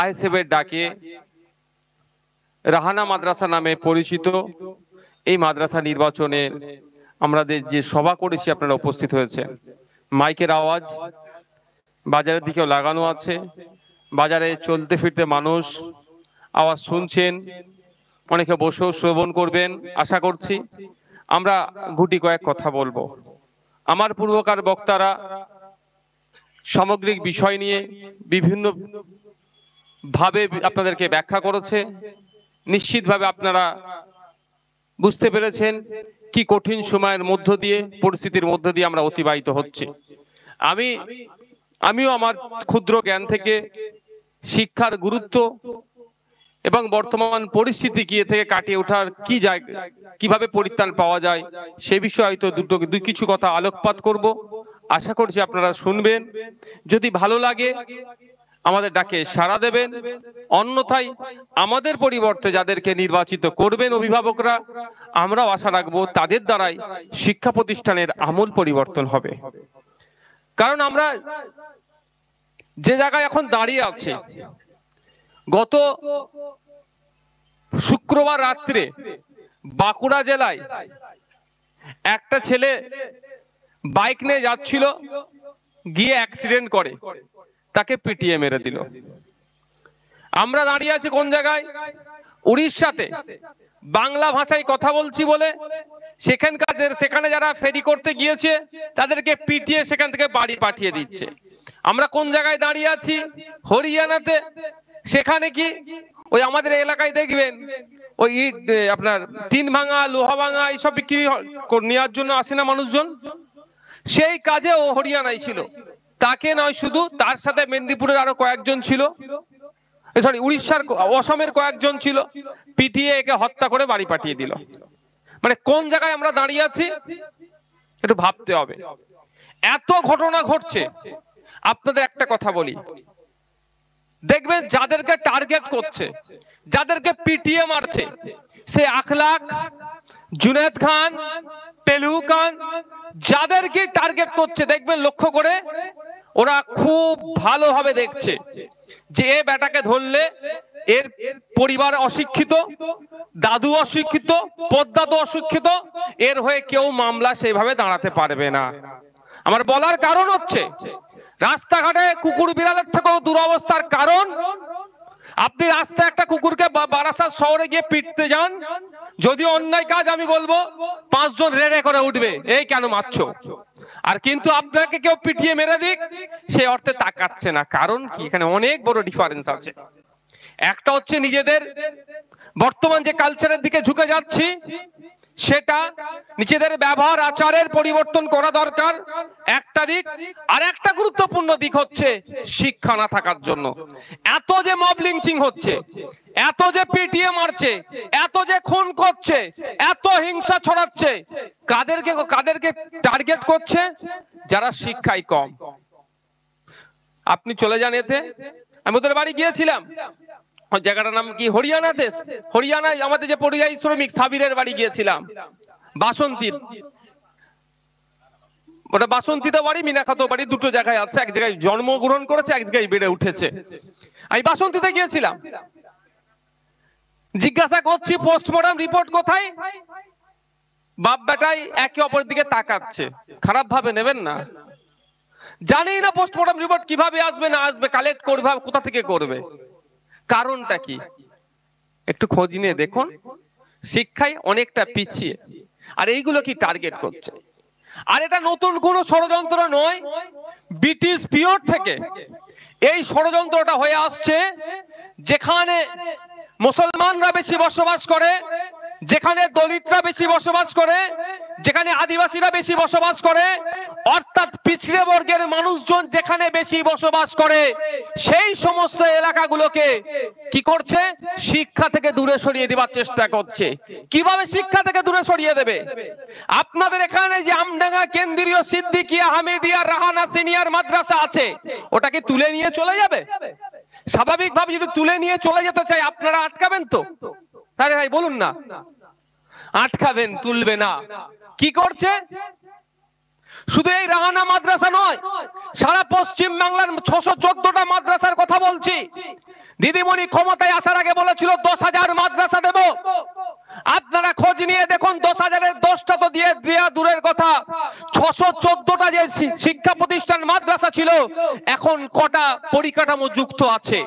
আইএসএফের ডাকে রাহানা মাদ্রাসা নামে পরিচিত এই মাদ্রাসা নির্বাচনে আমাদের যে সভা করেছি আপনারা উপস্থিত হয়েছেন। মাইকের আওয়াজ বাজারের দিকেও লাগানো আছে, বাজারে চলতে ফিরতে মানুষ আওয়াজ শুনছেন, অনেকে বসেও শ্রবণ করবেন আশা করছি। আমরা গুটি কয়েক কথা বলবো। আমার পূর্বকার বক্তারা সামগ্রিক বিষয় নিয়ে বিভিন্ন ভাবে আপনাদেরকে ব্যাখ্যা করেছে। নিশ্চিতভাবে আপনারা বুঝতে পেরেছেন কি কঠিন সময়ের মধ্য দিয়ে, পরিস্থিতির মধ্য দিয়ে আমরা অতিবাহিত হচ্ছে। আমিও আমার ক্ষুদ্র জ্ঞান থেকে শিক্ষার গুরুত্ব এবং বর্তমান পরিস্থিতি কি থেকে কাটিয়ে ওঠার কি কিভাবে পরিত্রাণ পাওয়া যায় সে বিষয়ে হয়তো দুই কিছু কথা আলোকপাত করব। আশা করছি আপনারা শুনবেন। যদি ভালো লাগে আমাদের ডাকে সাড়া দেবেন, অন্যথায় আমাদের পরিবর্তে যাদেরকে নির্বাচিত করবেন অভিভাবকরা, আমরাও আশা রাখবো তাদের দ্বারাই শিক্ষা প্রতিষ্ঠানের আমূল পরিবর্তন হবে। কারণ আমরা যে জায়গায় এখন দাঁড়িয়ে আছে, গত শুক্রবার রাত্রে বাঁকুড়া জেলায় একটা ছেলে বাইক নিয়ে যাচ্ছিল, গিয়ে অ্যাক্সিডেন্ট করে, তাকে পিটিয়ে মেরে দিল। আমরা দাঁড়িয়ে আছি কোন জায়গায়? উড়িষ্যাতে। বাংলা ভাষায় কথা বলছি বলে সেখানে যারা ফেরি করতে গিয়েছে তাদেরকে পিটিয়ে সেখান থেকে বাড়ি পাঠিয়ে দিচ্ছে। আমরা কোন জায়গায় দাঁড়িয়ে আছি? হরিয়ানাতে। সেখানে কি ওই আমাদের এলাকায় দেখবেন ওই আপনার টিন ভাঙা, লোহা ভাঙা এইসব বিক্রি নেওয়ার জন্য আসে না মানুষজন, সেই কাজে ও হরিয়ানায় ছিল। তাকে নয় শুধু, তার সাথে মেদিনীপুরের আরো কয়েকজন ছিল, সরি উড়িষ্যার অসমের কয়েকজন ছিল, পিটিয়ে একে হত্যা করে বাড়ি পাঠিয়ে দিল। মানে কোন জায়গায় আমরা দাঁড়িয়ে আছি একটু ভাবতে হবে। এত ঘটনা ঘটছে। আপনাদের একটা কথা বলি, দেখবেন যাদেরকে টার্গেট করছে, যাদেরকে পিটিয়ে মারছে, সে আখলাক, জুনেদ খান, পেলু খান, যাদেরকে টার্গেট করছে দেখবেন লক্ষ্য করে ওরা খুব ভালোভাবে দেখছে যে এ বেটাকে ধরলে এর পরিবার অশিক্ষিত, দাদু অশিক্ষিত, পদ্দাদু অশিক্ষিত, এর হয়ে কেউ মামলা সেইভাবে দাঁড়াতে পারবে না। আমার বলার কারণ হচ্ছে রাস্তাঘাটে কুকুর বিড়ালের থেকেও দুরবস্থার কারণ আপনি রাস্তায় একটা কুকুরকে বারাসাত শহরে গিয়ে পিটতে যান, যদি অন্যায় কাজ আমি বলবো 5 জন রেড়ে করে উঠবে, এই কেন মারছো? আর কিন্তু আপনাকে কেউ পিটিয়ে মেরে দিক সে অর্থে তাকাচ্ছে না। কারণ কি? এখানে অনেক বড় ডিফারেন্স আছে। একটা হচ্ছে নিজেদের বর্তমান যে কালচারের দিকে ঝুঁকে যাচ্ছি, সেটা নিজেদের ব্যবহার আচারের পরিবর্তন করা দরকার একটা দিক। আর একটা গুরুত্বপূর্ণ দিক হচ্ছে শিক্ষা না থাকার জন্য এত যে মব লিঞ্চিং হচ্ছে, এত যে পিটিয়ে মারছে, এত যে খুন করছে, এত হিংসা ছড়াচ্ছে, কাদেরকে টার্গেট করছে? যারা শিক্ষায় কম। আপনি চলে যান এতে। আমি ওদের বাড়ি গিয়েছিলাম, জায়গাটার নাম কি হরিয়ানাতে। হরিয়ানায় আমাদের যে পরিযায়ী শ্রমিক সাবিরের বাড়ি গিয়েছিলাম, বাসন্তী, ওটা বাসন্তীতে বাড়ি, মিনাখাতো বাড়ি, দুটো জায়গায় আছে। এক জায়গায় জন্মগ্রহণ করেছে, এক জায়গায় বেড়ে উঠেছে। আমি বাসন্তীতে গিয়েছিলাম, জিজ্ঞাসা করছি পোস্টমর্টম রিপোর্ট কোথায়? বাপ বেটাই একে অপরের দিকে তাকাচ্ছে। খারাপ ভাবে নেবেন না, জানি না পোস্টমর্টম রিপোর্ট কিভাবে আসবে না আসবে, কালেক্ট করবে কোথা থেকে করবে, কারণটা কি একটু খোঁজ নিয়ে দেখুন। শিক্ষায় অনেকটা পিছিয়ে, আর এইগুলো কি টার্গেট করছে। আর এটা নতুন কোনো ষড়যন্ত্র নয়, ব্রিটিশ পিরিয়ড থেকে এই ষড়যন্ত্রটা হয়ে আসছে। যেখানে মুসলমানরা বেশি বসবাস করে, যেখানে দলিতরা বেশি বসবাস করে, যেখানে আদিবাসীরা বেশি বসবাস করে, অর্থাৎ পিছড়ে বর্গের মানুষজন যেখানে বেশি বসবাস করে, সেই সমস্ত এলাকাগুলোকে কি করছে? শিক্ষা থেকে দূরে সরিয়ে দেওয়ার চেষ্টা করছে। কিভাবে শিক্ষা থেকে দূরে সরিয়ে দেবে? আপনাদের এখানে যে আমডাঙ্গা কেন্দ্রীয় সিদ্দিকিয়া হামিদিয়া রাহানা সিনিয়র মাদ্রাসা আছে, ওটাকে তুলে নিয়ে চলে যাবে? স্বাভাবিকভাবে যদি তুলে নিয়ে চলে যেতে চাই আপনারা আটকাবেন তো? আরে ভাই বলুন না, আটকাবেন, তুলবে না। কি করছে? শুধু এই রাহানা মাদ্রাসা নয়, সারা পশ্চিম বাংলার 614টা মাদ্রাসার কথা বলছি, দিদিমণি ক্ষমতায় আসার আগে বলেছিল 10,000 মাদ্রাসা দেব। আপনারা খোঁজ নিয়ে দেখুন 10,000-এর 10টা তো দিয়ে দেওয়া দূরের কথা, 614টা যে শিক্ষা প্রতিষ্ঠান মাদ্রাসা ছিল এখন কটা পরিকাঠামো যুক্ত আছে।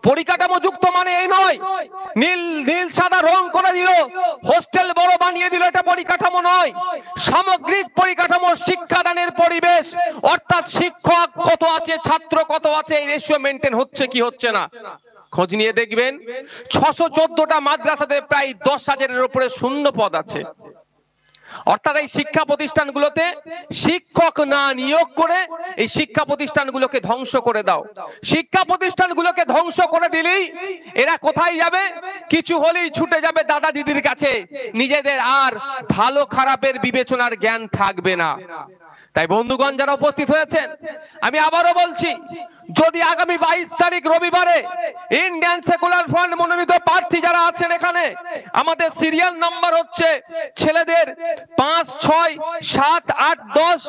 পরিকাঠামো যুক্ত মানে এই নয় নীল নীল সাদা রং করে দিল, হোস্টেল বড় বানিয়ে দিল, এটা পরিকাঠামো নয়। সামগ্রিক পরিকাঠামো, শিক্ষাদানের পরিবেশ, অর্থাৎ শিক্ষক কত আছে, ছাত্র কত আছে, এই রেশিও মেনটেন হচ্ছে কি হচ্ছে না খোঁজ নিয়ে দেখবেন। 614টা মাদ্রাসাতে প্রায় 10,000-এর উপরে শূন্য পদ আছে। অর্থাৎ এই শিক্ষা প্রতিষ্ঠানগুলোতে শিক্ষক না নিয়োগ করে এই শিক্ষা প্রতিষ্ঠানগুলোকে ধ্বংস করে দাও। শিক্ষা প্রতিষ্ঠানগুলোকে ধ্বংস করে দিলেই এরা কোথায় যাবে? কিছু হলেই ছুটে যাবে দাদা দিদির কাছে, নিজেদের আর ভালো খারাপের বিবেচনার জ্ঞান থাকবে না। তাই বন্ধুগণ যারা উপস্থিত হয়েছেন, আমি আবারও বলছি, যদি আগামী 22 তারিখ রবিবারে ইন্ডিয়ান সেকুলার ফ্রন্ট মনোনীত প্রার্থী যারা আছেন এখানে, আমাদের সিরিয়াল নাম্বার হচ্ছে ছেলেদের 5, 6, 7, 8, 10,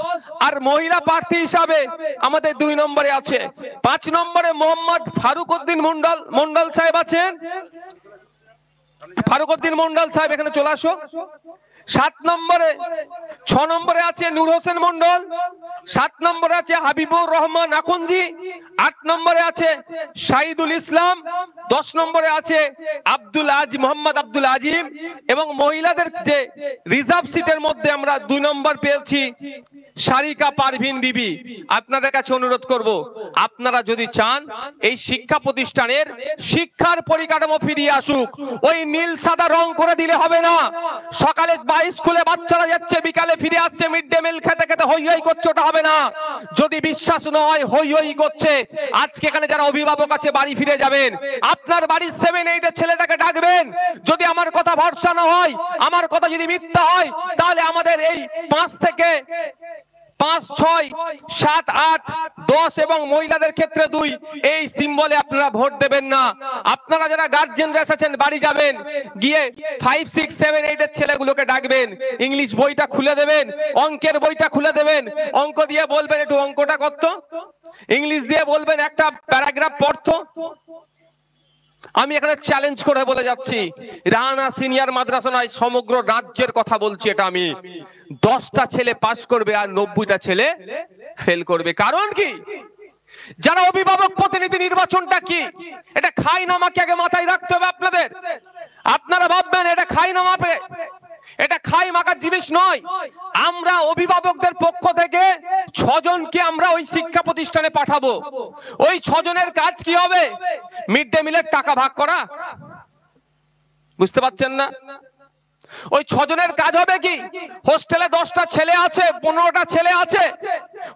আর মহিলা প্রার্থী হিসাবে আমাদের 2 নম্বরে আছে। 5 নম্বরে মোহাম্মদ ফারুকউদ্দিন মন্ডল সাহেব আছেন। ফারুকউদ্দিন মন্ডল সাহেব এখানে চলে আসো। 7 নম্বরে 6 নম্বরে আছে নূর হোসেন মন্ডল, 7 নম্বরে আছে হাবিবুর রহমান আকুঞ্জি, 8 নম্বরে আছে শাহিদুল ইসলাম, 10 নম্বরে আছে মোহাম্মদ আব্দুল আজিম, এবং মহিলাদের যে রিজার্ভ সিটের মধ্যে আমরা 2 নম্বর পেয়েছি সারিকা পারভিন বিবি। আপনাদের কাছে অনুরোধ করব, আপনারা যদি চান এই শিক্ষা প্রতিষ্ঠানের শিক্ষার পরিকাঠামো ফিরিয়ে আসুক, ওই নীল সাদা রং করে দিলে হবে না। সকালে স্কুলে বাচ্চারা যাচ্ছে, বিকালে ফিরে আসছে মিড ডে মিল খেতে খেতে হই হই করছে, ওটা হবে না। যদি বিশ্বাস নয় হই হই করছে, আজকে এখানে যারা অভিভাবক আছে বাড়ি ফিরে যাবেন, আপনার বাড়ির 7-8 এর ছেলেটাকে ডাকবেন। যদি আমার কথা ভরসা না হয়, আমার কথা যদি মিথ্যা হয়, তাহলে আমাদের এই 5 থেকে 5, 6, 7, 8, 10 এবং মহিলাদের ক্ষেত্রে 2 এই সিম্বলে আপনারা ভোট দেবেন না। আপনারা যারা গার্জিয়ানরা এসেছেন বাড়ি যাবেন, গিয়ে 5, 6, 7, 8 এর ছেলেগুলোকে ডাকবেন, ইংলিশ বইটা খুলে দেবেন, অঙ্কের বইটা খুলে দেবেন, অঙ্ক দিয়ে বলবেন একটু অঙ্কটা করতো, ইংলিশ দিয়ে বলবেন একটা প্যারাগ্রাফ পড়তো। আমি এখানে চ্যালেঞ্জ করে বলে যাচ্ছি, রানা সিনিয়র মাদ্রাসা নয়, সমগ্র রাজ্যের কথা বলছি, এটা আমি 10টা ছেলে পাস করবে আর 90টা ছেলে ফেল করবে। কারণ কি? যারা অভিভাবক প্রতিনিধি নির্বাচনটা কি, এটা খাই না মাকে আগে মাথায় রাখতে হবে আপনাদের। আপনারা ভাববেন এটা খাই না মাপে, এটা খাই মাখার জিনিস নয়। আমরা অভিভাবকদের পক্ষ থেকে 6 জনকে আমরা ওই শিক্ষা প্রতিষ্ঠানে পাঠাবো। ওই 6 জনের কাজ কি হবে? মিড ডে মিলের টাকা ভাগ করা। বুঝতে পারছেন না? ওই 6 জনের কাজ হবে কি? হোস্টেলে 10টা ছেলে আছে, 15টা ছেলে আছে,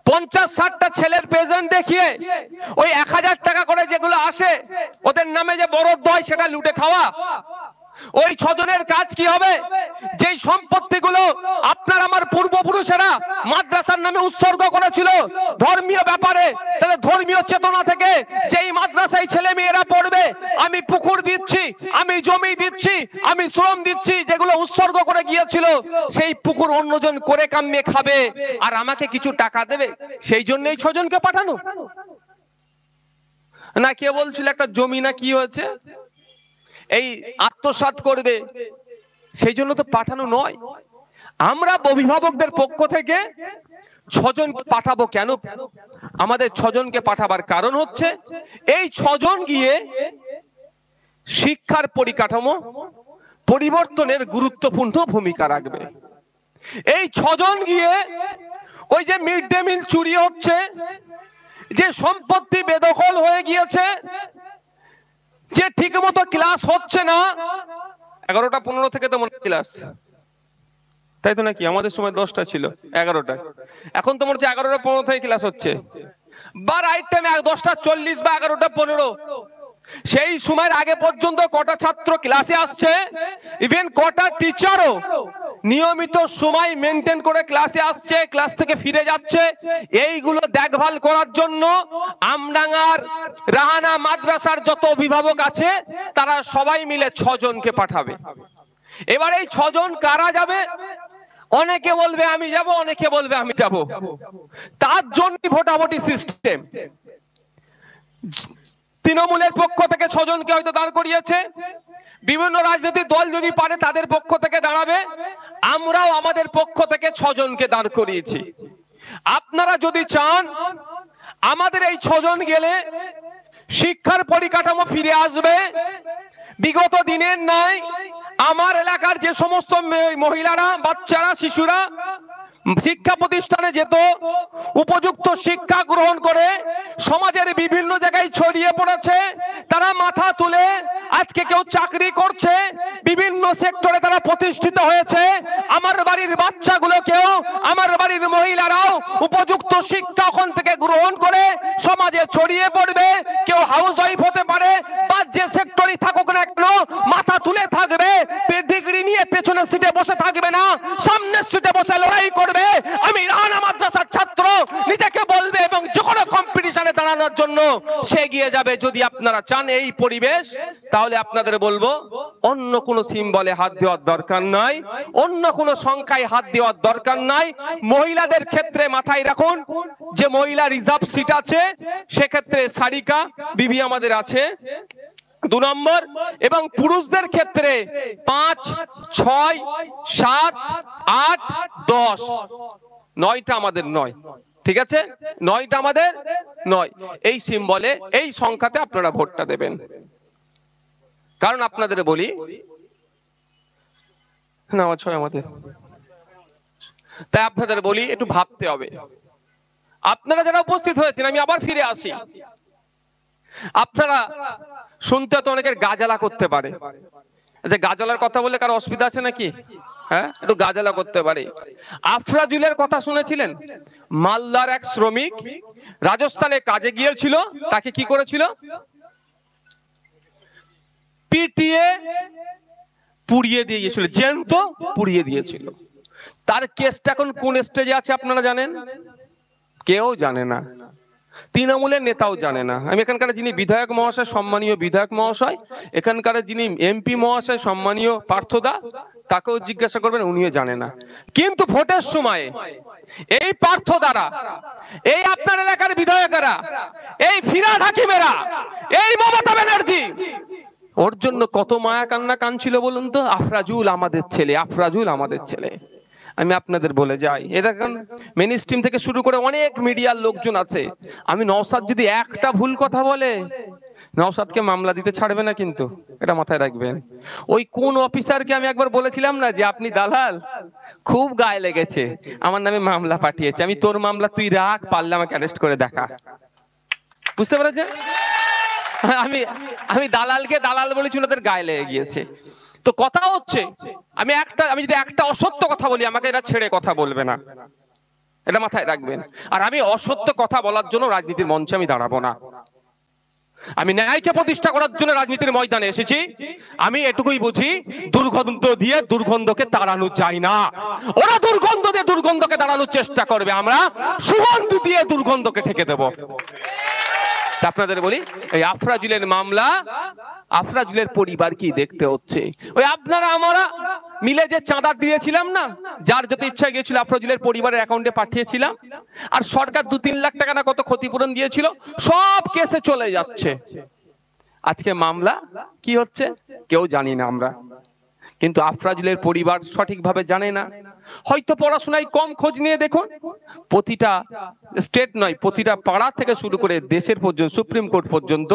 50-60টা ছেলের প্রেজেন্ট দেখিয়ে ওই 1000 টাকা করে যেগুলো আসে ওদের নামে যে বরাদ্দ হয় সেটা লুটে খাওয়া। ওই 6 জনের কাজ কি হবে? যেই সম্পত্তিগুলো আপনার আমার পূর্বপুরুষেরা মাদ্রাসার নামে উৎসর্গ করেছিল ধর্মীয় ব্যাপারে, তাহলে ধর্মীয় চেতনা থেকে যেই মাদ্রাসায় ছেলে মেয়েরা পড়বে, আমি পুকুর দিচ্ছি, আমি জমি দিচ্ছি, আমি শ্রম দিচ্ছি, যেগুলো উৎসর্গ করে গিয়েছিল সেই পুকুর অন্যজন করে কামিয়ে খাবে আর আমাকে কিছু টাকা দেবে, সেই জন্যই 6 জনকে পাঠানো না। কে বলছিল একটা জমি না কি হয়েছে এই আত্মসাৎ করবে, সেই জন্য তো পাঠানো নয়। আমরা অভিভাবকদের পক্ষ থেকে 6 জন পাঠাবো। কেন আমাদের 6 জনকে পাঠাবার কারণ হচ্ছে, এই 6 জন গিয়ে শিক্ষার পরিকাঠামো পরিবর্তনের গুরুত্বপূর্ণ ভূমিকা রাখবে। এই 6 জন গিয়ে ওই যে মিড ডে মিল চুরি হচ্ছে, যে সম্পত্তি বেদখল হয়ে গিয়েছে, যে ঠিক মতো ক্লাস হচ্ছে না, 11টা 15 থেকে তো মনে ক্লাস, তাই তো নাকি? আমাদের সময় 10টা ছিল, 11টা, এখন তো মনে হচ্ছে 11টা 15 থেকে ক্লাস হচ্ছে, বা রাইট টাইমে 10টা 40 বা 11টা 15। সেই সময়ের আগে পর্যন্ত কটা ছাত্র ক্লাসে আসছে, ইভেন কটা টিচারও নিয়মিত সময় মেনটেন করে ক্লাসে আসছে, ক্লাস থেকে ফিরে যাচ্ছে, এইগুলো দেখভাল করার জন্য আমডাঙ্গার রাহানা মাদ্রাসার যত অভিভাবক আছে তারা সবাই মিলে 6 জনকে পাঠাবে। এবার এই 6 জন কারা যাবে? অনেকে বলবে আমি যাব, অনেকে বলবে আমি যাব। তার জন্য ভোটাভুটি সিস্টেম। তৃণমূলের পক্ষ থেকে 6 জনকে হয়তো দাঁড় করিয়েছে, বিভিন্ন রাজনৈতিক দল যদি পারে তাদের পক্ষ থেকে দাঁড়াবে, আমরাও আমাদের পক্ষ থেকে 6 জনকে দাঁড় করিয়েছি। আপনারা যদি চান আমাদের এই 6 জন গেলে শিক্ষার পরিকাঠামো ফিরে আসবে, বিগত দিনের ন্যায় আমার এলাকার যে সমস্ত মহিলারা, বাচ্চারা, শিশুরা শিক্ষা প্রতিষ্ঠানে যেত, উপযুক্ত শিক্ষা গ্রহণ করে সমাজের বিভিন্ন জায়গায় ছড়িয়ে পড়েছে, তারা মাথা তুলে আজকে কেউ চাকরি করছে, বিভিন্ন সেক্টরে তারা প্রতিষ্ঠিত হয়েছে। আমার বাড়ির বাচ্চাগুলোকেও, আমার বাড়ির মহিলারাও উপযুক্ত শিক্ষা ওখান থেকে গ্রহণ করে সমাজে ছড়িয়ে পড়বে। কেউ হাউস ওয়াইফ হতে পারে বা যে সেক্টরই থাকুক না কেন, মাথা তুলে থাকবে, ডিগ্রি নিয়ে পেছনের সিটে বসে থাকবে না, সামনের সিটে বসে লড়াই করবে। আমি রানা মাদ্রাসার ছাত্র নিজেকে বলবে এবং যে কোনো কম্পিটিশনে দাঁড়ানোর জন্য সে এগিয়ে যাবে। যদি আপনারা চান এই পরিবেশ, তাহলে আপনাদের বলবো অন্য কোনো সিম্বলে হাত দেওয়ার দরকার নাই, অন্য কোনো সংখ্যায় হাত দেওয়ার দরকার নাই। মহিলাদের ক্ষেত্রে মাথায় রাখুন যে মহিলা রিজার্ভ সিট আছে, সেক্ষেত্রে সারিকা বিবি আমাদের আছে 2 নম্বর, এবং পুরুষদের ক্ষেত্রে 5, 6, 7, 8, 10, 9টা আমাদের 9, ঠিক আছে, 9টা আমাদের 9। এই সিম্বলে, এই সংখ্যাতে আপনারা ভোটটা দেবেন। কারণ আপনাদের বলি না, 6 আমাদের, তাই আপনাদের বলি একটু ভাবতে হবে। আপনারা যারা উপস্থিত হয়েছেন, আমি আবার ফিরে আসি, আপনারা শুনতে তো অনেকের গাজালা করতে পারে, যে গাজালার কথা বললে কারো অসুবিধা আছে নাকি? হ্যাঁ, একটু গাজালা করতে পারে। আফরাজুলের কথা শুনেছিলেন? মালদার এক শ্রমিক রাজস্থানে কাজে গিয়েছিল, তাকে কি করেছিল? পিটিয়ে পুড়িয়ে দিয়ে গিয়েছিল, জ্যান্ত পুড়িয়ে দিয়েছিল। তার কেসটা এখন কোন স্টেজে আছে আপনারা জানেন? কেউ জানে না, তৃণমূলের নেতাও জানে না। আমি এখানকার যিনি বিধায়ক মহাশয়, সম্মানীয় বিধায়ক মহাশয়, এখানকার যিনি এমপি মহাশয়, সম্মানীয় পার্থদা, তাকেও জিজ্ঞাসা করবেন, উনিও জানে না। কিন্তু ভোটের সময় এই পার্থদারা, এই আপনার এলাকার বিধায়কেরা, এই ফিরহাদ হাকিমেরা, এই মমতা ব্যানার্জি, ওর জন্য কত মায়া কান্না কাঁদছিল বলুন তো? আফরাজুল আমাদের ছেলে, আফরাজুল আমাদের ছেলে। আমি আপনাদের বলে যাই, এটা এখন মেইন স্ট্রিম থেকে শুরু করে অনেক মিডিয়ার লোকজন আছে। আমি নওশাদ যদি একটা ভুল কথা বলে, নওশাদকে মামলা দিতে ছাড়বে না, কিন্তু এটা মাথায় রাখবেন। ওই কোন অফিসারকে আমি একবার বলেছিলাম না যে আপনি দালাল, খুব গায়ে লেগেছে, আমার নামে মামলা পাঠিয়েছে। আমি তোর মামলা তুই রাখ, পারলে আমাকে অ্যারেস্ট করে দেখা। বুঝতে পেরেছে? আমি দালালকে দালাল বলেছি, ওদের গায়ে লেগে গিয়েছে। তো কথা হচ্ছে, আমি যদি একটা অসত্য কথা বলি, আমাকে এটা ছেড়ে কথা বলবে না, এটা মাথায় রাখবেন। আর আমি অসত্য কথা বলার জন্য রাজনীতির মঞ্চে আমি দাঁড়াবো না। আমি ন্যায়কে প্রতিষ্ঠা করার জন্য রাজনীতির ময়দানে এসেছি। আমি এটুকুই বুঝি, দুর্গন্ধ দিয়ে দুর্গন্ধকে তাড়ানো যায় না। ওরা দুর্গন্ধ দিয়ে দুর্গন্ধকে তাড়ানোর চেষ্টা করবে, আমরা সুগন্ধ দিয়ে দুর্গন্ধকে ঠেকে দেব। আপনাদের বলি, এই আফরাজুলের মামলা, আফরাজুলের পরিবার কি দেখতে হচ্ছে? ওই আপনারা আমরা মিলে যে চাঁদা দিয়েছিলাম না, যার যত ইচ্ছা গিয়েছিল আফরাজুলের পরিবারের অ্যাকাউন্টে পাঠিয়েছিলাম, আর সরকার 2-3 লাখ টাকা না কত ক্ষতিপূরণ দিয়েছিল, সব কেসে চলে যাচ্ছে। আজকে মামলা কি হচ্ছে কেউ জানি না আমরা, কিন্তু আফরাজুলের পরিবার সঠিকভাবে জানে না। হয়তো পড়াশোনায় কম, খোঁজ নিয়ে দেখুন, প্রতিটা স্টেট নয়, প্রতিটা পাড়া থেকে শুরু করে দেশের পর্যন্ত, সুপ্রিম কোর্ট পর্যন্ত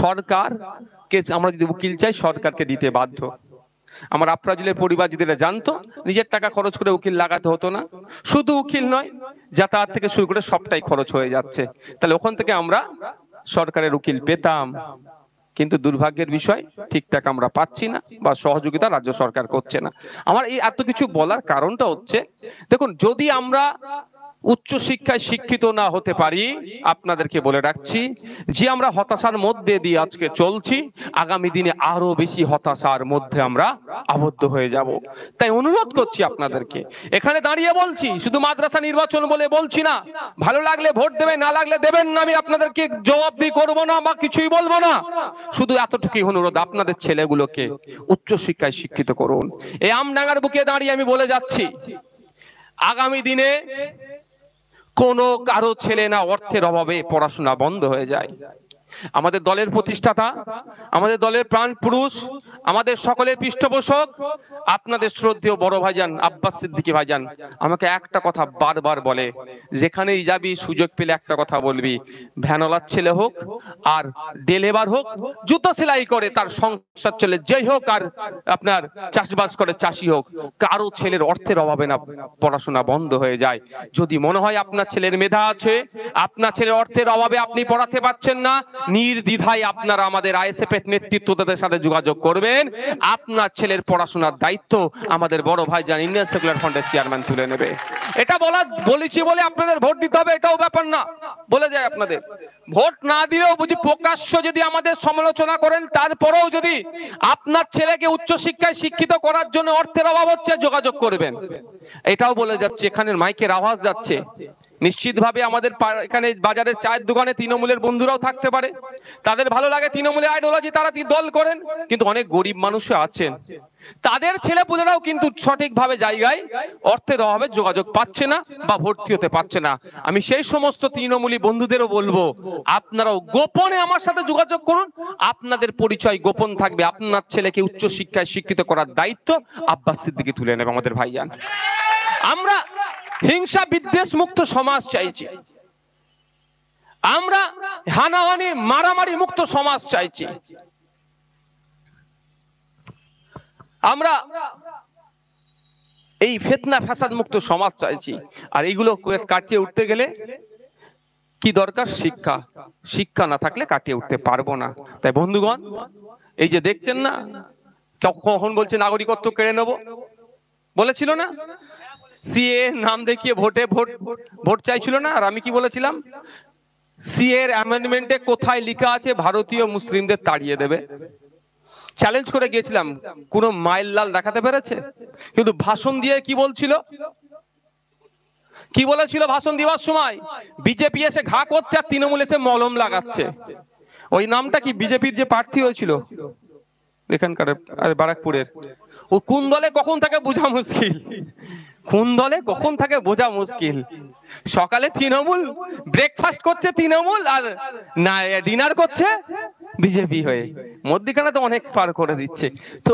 সরকারকে আমরা যদি উকিল চাই, সরকারকে দিতে বাধ্য। আমার আফরাজুলের পরিবার যদি এটা জানতো, নিজের টাকা খরচ করে উকিল লাগাতে হতো না। শুধু উকিল নয়, যাতায়াত থেকে শুরু করে সবটাই খরচ হয়ে যাচ্ছে, তাহলে ওখান থেকে আমরা সরকারের উকিল পেতাম। কিন্তু দুর্ভাগ্যের বিষয়, ঠিকঠাক আমরা পাচ্ছি না, বা সহযোগিতা রাজ্য সরকার করছে না। আমার এই এত কিছু বলার কারণটা হচ্ছে, দেখুন, যদি আমরা উচ্চ শিক্ষায় শিক্ষিত না হতে পারি, আপনাদেরকে বলে রাখছি যে আমরা হতাশার মধ্যে দিয়ে আজকে চলছি, আগামী দিনে আরো বেশি হতাশার মধ্যে আমরা আবদ্ধ হয়ে যাব। তাই অনুরোধ করছি আপনাদেরকে, এখানে দাঁড়িয়ে বলছি, শুধু মাদ্রাসা নির্বাচন বলে বলছি না, ভালো লাগলে ভোট দেবেন, না লাগলে দেবেন না, আমি আপনাদেরকে জবাবদিহি করবো না বা কিছুই বলবো না। শুধু এতটুকুই অনুরোধ, আপনাদের ছেলেগুলোকে উচ্চ শিক্ষায় শিক্ষিত করুন। এই আমডাঙ্গার বুকে দাঁড়িয়ে আমি বলে যাচ্ছি, আগামী দিনে কোনো কারো ছেলে না অর্থের অভাবে পড়াশোনা বন্ধ হয়ে যায়। আমাদের দলের প্রতিষ্ঠাতা, আমাদের দলের প্রাণ পুরুষ, আমাদের সকলের পৃষ্ঠপোষক আপনাদের শ্রদ্ধেয় বড় ভাইজান আব্বাস সিদ্দিকী ভাইজান আমাকে একটা কথা বারবার বলে, যেখানেই যাবি সুযোগ পেলে একটা কথা বলবি, ভ্যানওয়ালার ছেলে হোক আর ডেলিভার হোক, জুতো সেলাই করে তার সংসার চলে, যেই হোক, আর আপনার চাষবাস করে চাষি হোক, কারো ছেলের অর্থের অভাবে না পড়াশোনা বন্ধ হয়ে যায়। যদি মনে হয় আপনার ছেলের মেধা আছে, আপনার ছেলের অর্থের অভাবে আপনি পড়াতে পারছেন না, নির্দ্বিধায় আপনারা আমাদের আইএসএফ এর নেতৃত্বদের সাথে যোগাযোগ করবেন। আপনার ছেলের পড়াশোনার দায়িত্ব আমাদের বড় ভাইজান ইন্ডিয়ান সেকুলার ফ্রন্টের চেয়ারম্যান তুলে নেবে। এটা বলেছি বলে আপনাদের ভোট দিতে হবে এটাও ব্যাপার না, বলে যায় আপনাদের ভোট না দিলেও বুঝি প্রকাশ্য যদি আমাদের সমালোচনা করেন, তারপরেও যদি আপনার ছেলেকে উচ্চশিক্ষায় শিক্ষিত করার জন্য অর্থের অভাব হচ্ছে, যোগাযোগ করবেন। এটাও বলে যাচ্ছে, এখানে মাইকের আওয়াজ যাচ্ছে, নিশ্চিতভাবে আমাদের এখানে বাজারের চায়ের দোকানে তৃণমূলের বন্ধুরাও থাকতে পারে, তাদের ভালো লাগে তৃণমূলের আইডিওলজি, তারা দল করেন, কিন্তু অনেক গরিব মানুষও আছেন, তাদের ছেলেপুলেরাও কিন্তু সঠিকভাবে জায়গায় অর্থের অভাবে যোগাযোগ পাচ্ছে না বা ভর্তি হতে পারছে না। আমি সেই সমস্ত তৃণমূলী বন্ধুদেরও বলবো, আপনারাও গোপনে আমার সাথে যোগাযোগ করুন, আপনাদের পরিচয় গোপন থাকবে, আপনার ছেলেকে উচ্চশিক্ষায় শিক্ষিত করার দায়িত্ব আব্বাস সিদ্দিকী তুলে নেবে আমাদের ভাইজান। আমরা হিংসা বিদ্বেষ মুক্ত সমাজ চাইছি, আমরা হানাহানি মারামারি মুক্ত সমাজ চাইছি, আমরা এই ফিতনা ফাসাদ মুক্ত সমাজ চাইছি। আর এইগুলো কাটিয়ে উঠতে গেলে কি দরকার? শিক্ষা। শিক্ষা না থাকলে কাটিয়ে উঠতে পারবো না। তাই বন্ধুগণ, এই যে দেখছেন না, কখন বলছে নাগরিকত্ব কেড়ে নেবো, বলেছিল না, সিএ নাম দেখিয়ে ভোট চাইছিল না। আর আমি কি বলেছিলাম, সিএ এর অ্যামেন্ডমেন্টে কোথায় লেখা আছে ভারতীয় মুসলিমদের তাড়িয়ে দেবে? চ্যালেঞ্জ করে গিয়েছিলাম, কোন মাইল লাল দেখাতে পেরেছে? কিন্তু ভাষণ দিয়ে কি বলছিল, কি বলেছিল ভাষণ দেওয়ার সময়? বিজেপি এসে ঘা করছে আর তৃণমূল এসে মলম লাগাচ্ছে। ওই নামটা কি? বিজেপির যে প্রার্থী হয়েছিল এখানকার বারাকপুরের, ও কোন দলে কখন থাকে বোঝা মুশকিল, কোন দলে কখন থাকে বোঝা মুশকিল। সকালে তৃণমূল, ব্রেকফাস্ট করছে তৃণমূল, আর না ডিনার করছে বিজেপি হয়ে, মধ্যখানে তো অনেক পার করে দিচ্ছে। তো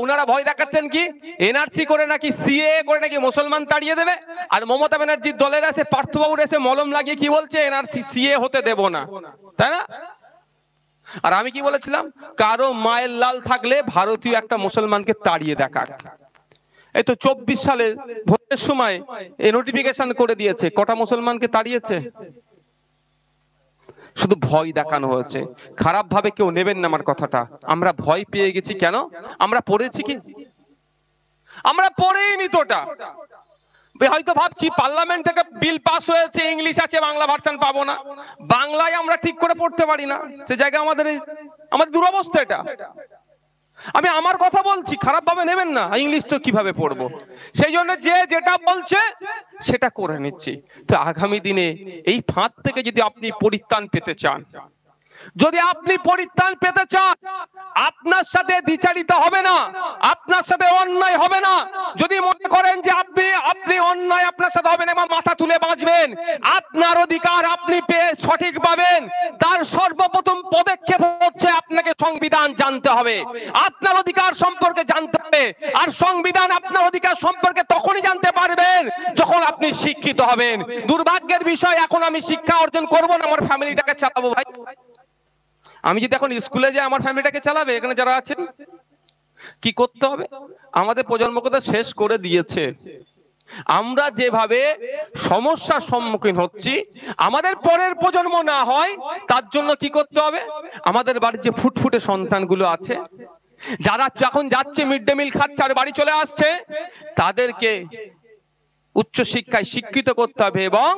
ওনারা ভয় দেখাচ্ছেন কি, এনআরসি করে নাকি, সিএ করে নাকি মুসলমান তাড়িয়ে দেবে। আর মমতা ব্যানার্জির দলের এসে, পার্থবাবুর এসে মলম লাগিয়ে কি বলছে, এনআরসি সিএ হতে দেব না, তাই না? আর আমি কি বলেছিলাম, কারো মায়ের লাল থাকলে ভারতীয় একটা মুসলমানকে তাড়িয়ে দেখা। এই তো 24 সালে ভোটের সময় এই নোটিফিকেশন করে দিয়েছে, কটা মুসলমানকে তাড়িয়েছে? শুধু ভয় দেখানো হয়েছে। খারাপ ভাবে কেউ নেবেন না আমার কথাটা, আমরা ভয় পেয়ে গেছি। কেন? আমরা পড়েছি কি? আমরা পড়েইনি তোটা। হয়তো ভাবছি পার্লামেন্ট থেকে বিল পাস হয়েছে, ইংলিশ আছে, বাংলা ভার্সন পাবো না, বাংলায় আমরা ঠিক করে পড়তে পারি না, সে জায়গায় আমাদের দুরবস্থা। এটা আমি আমার কথা বলছি, খারাপ ভাবে নেবেন না, ইংলিশ তো কিভাবে পড়বো, সেই জন্য যে যেটা বলছে সেটা করে নিচ্ছি। তো আগামী দিনে এই ফাঁদ থেকে যদি আপনি পরিত্রাণ পেতে চান, যদি আপনি পরিত্রাণ পেতে চান, আপনার সাথে দ্বিচারিতা হবে না, আপনার সাথে অন্যায় হবে না। যদি মনে করেন যে আপনি অন্যায় আপনার সাথে হবে না, মাথা তুলে বাঁচবেন, আপনার অধিকার আপনি পেয়ে সঠিক পাবেন, তার সর্বপ্রথম পদক্ষেপ হচ্ছে আপনাকে সংবিধান জানতে হবে, আপনার অধিকার সম্পর্কে জানতে হবে। আর সংবিধান আপনার অধিকার সম্পর্কে তখনই জানতে পারবেন যখন আপনি শিক্ষিত হবেন। দুর্ভাগ্যের বিষয়, এখন আমি শিক্ষা অর্জন করবো না, আমার ফ্যামিলিটাকে চালাবো। ভাই, আমি যদি এখন স্কুলে যাই, আমার ফ্যামিলিটাকে চালাবে? এখানে যারা আছেন কি করতে হবে? আমাদের প্রজন্মকে তো শেষ করে দিয়েছে। আমরা যেভাবে সমস্যার সম্মুখীন হচ্ছি, আমাদের পরের প্রজন্ম না হয় তার জন্য কি করতে হবে? আমাদের বাড়ির যে ফুটফুটে সন্তানগুলো আছে, যারা যখন যাচ্ছে মিড ডে মিল খাচ্ছে আর বাড়ি চলে আসছে, তাদেরকে উচ্চশিক্ষায় শিক্ষিত করতে হবে। এবং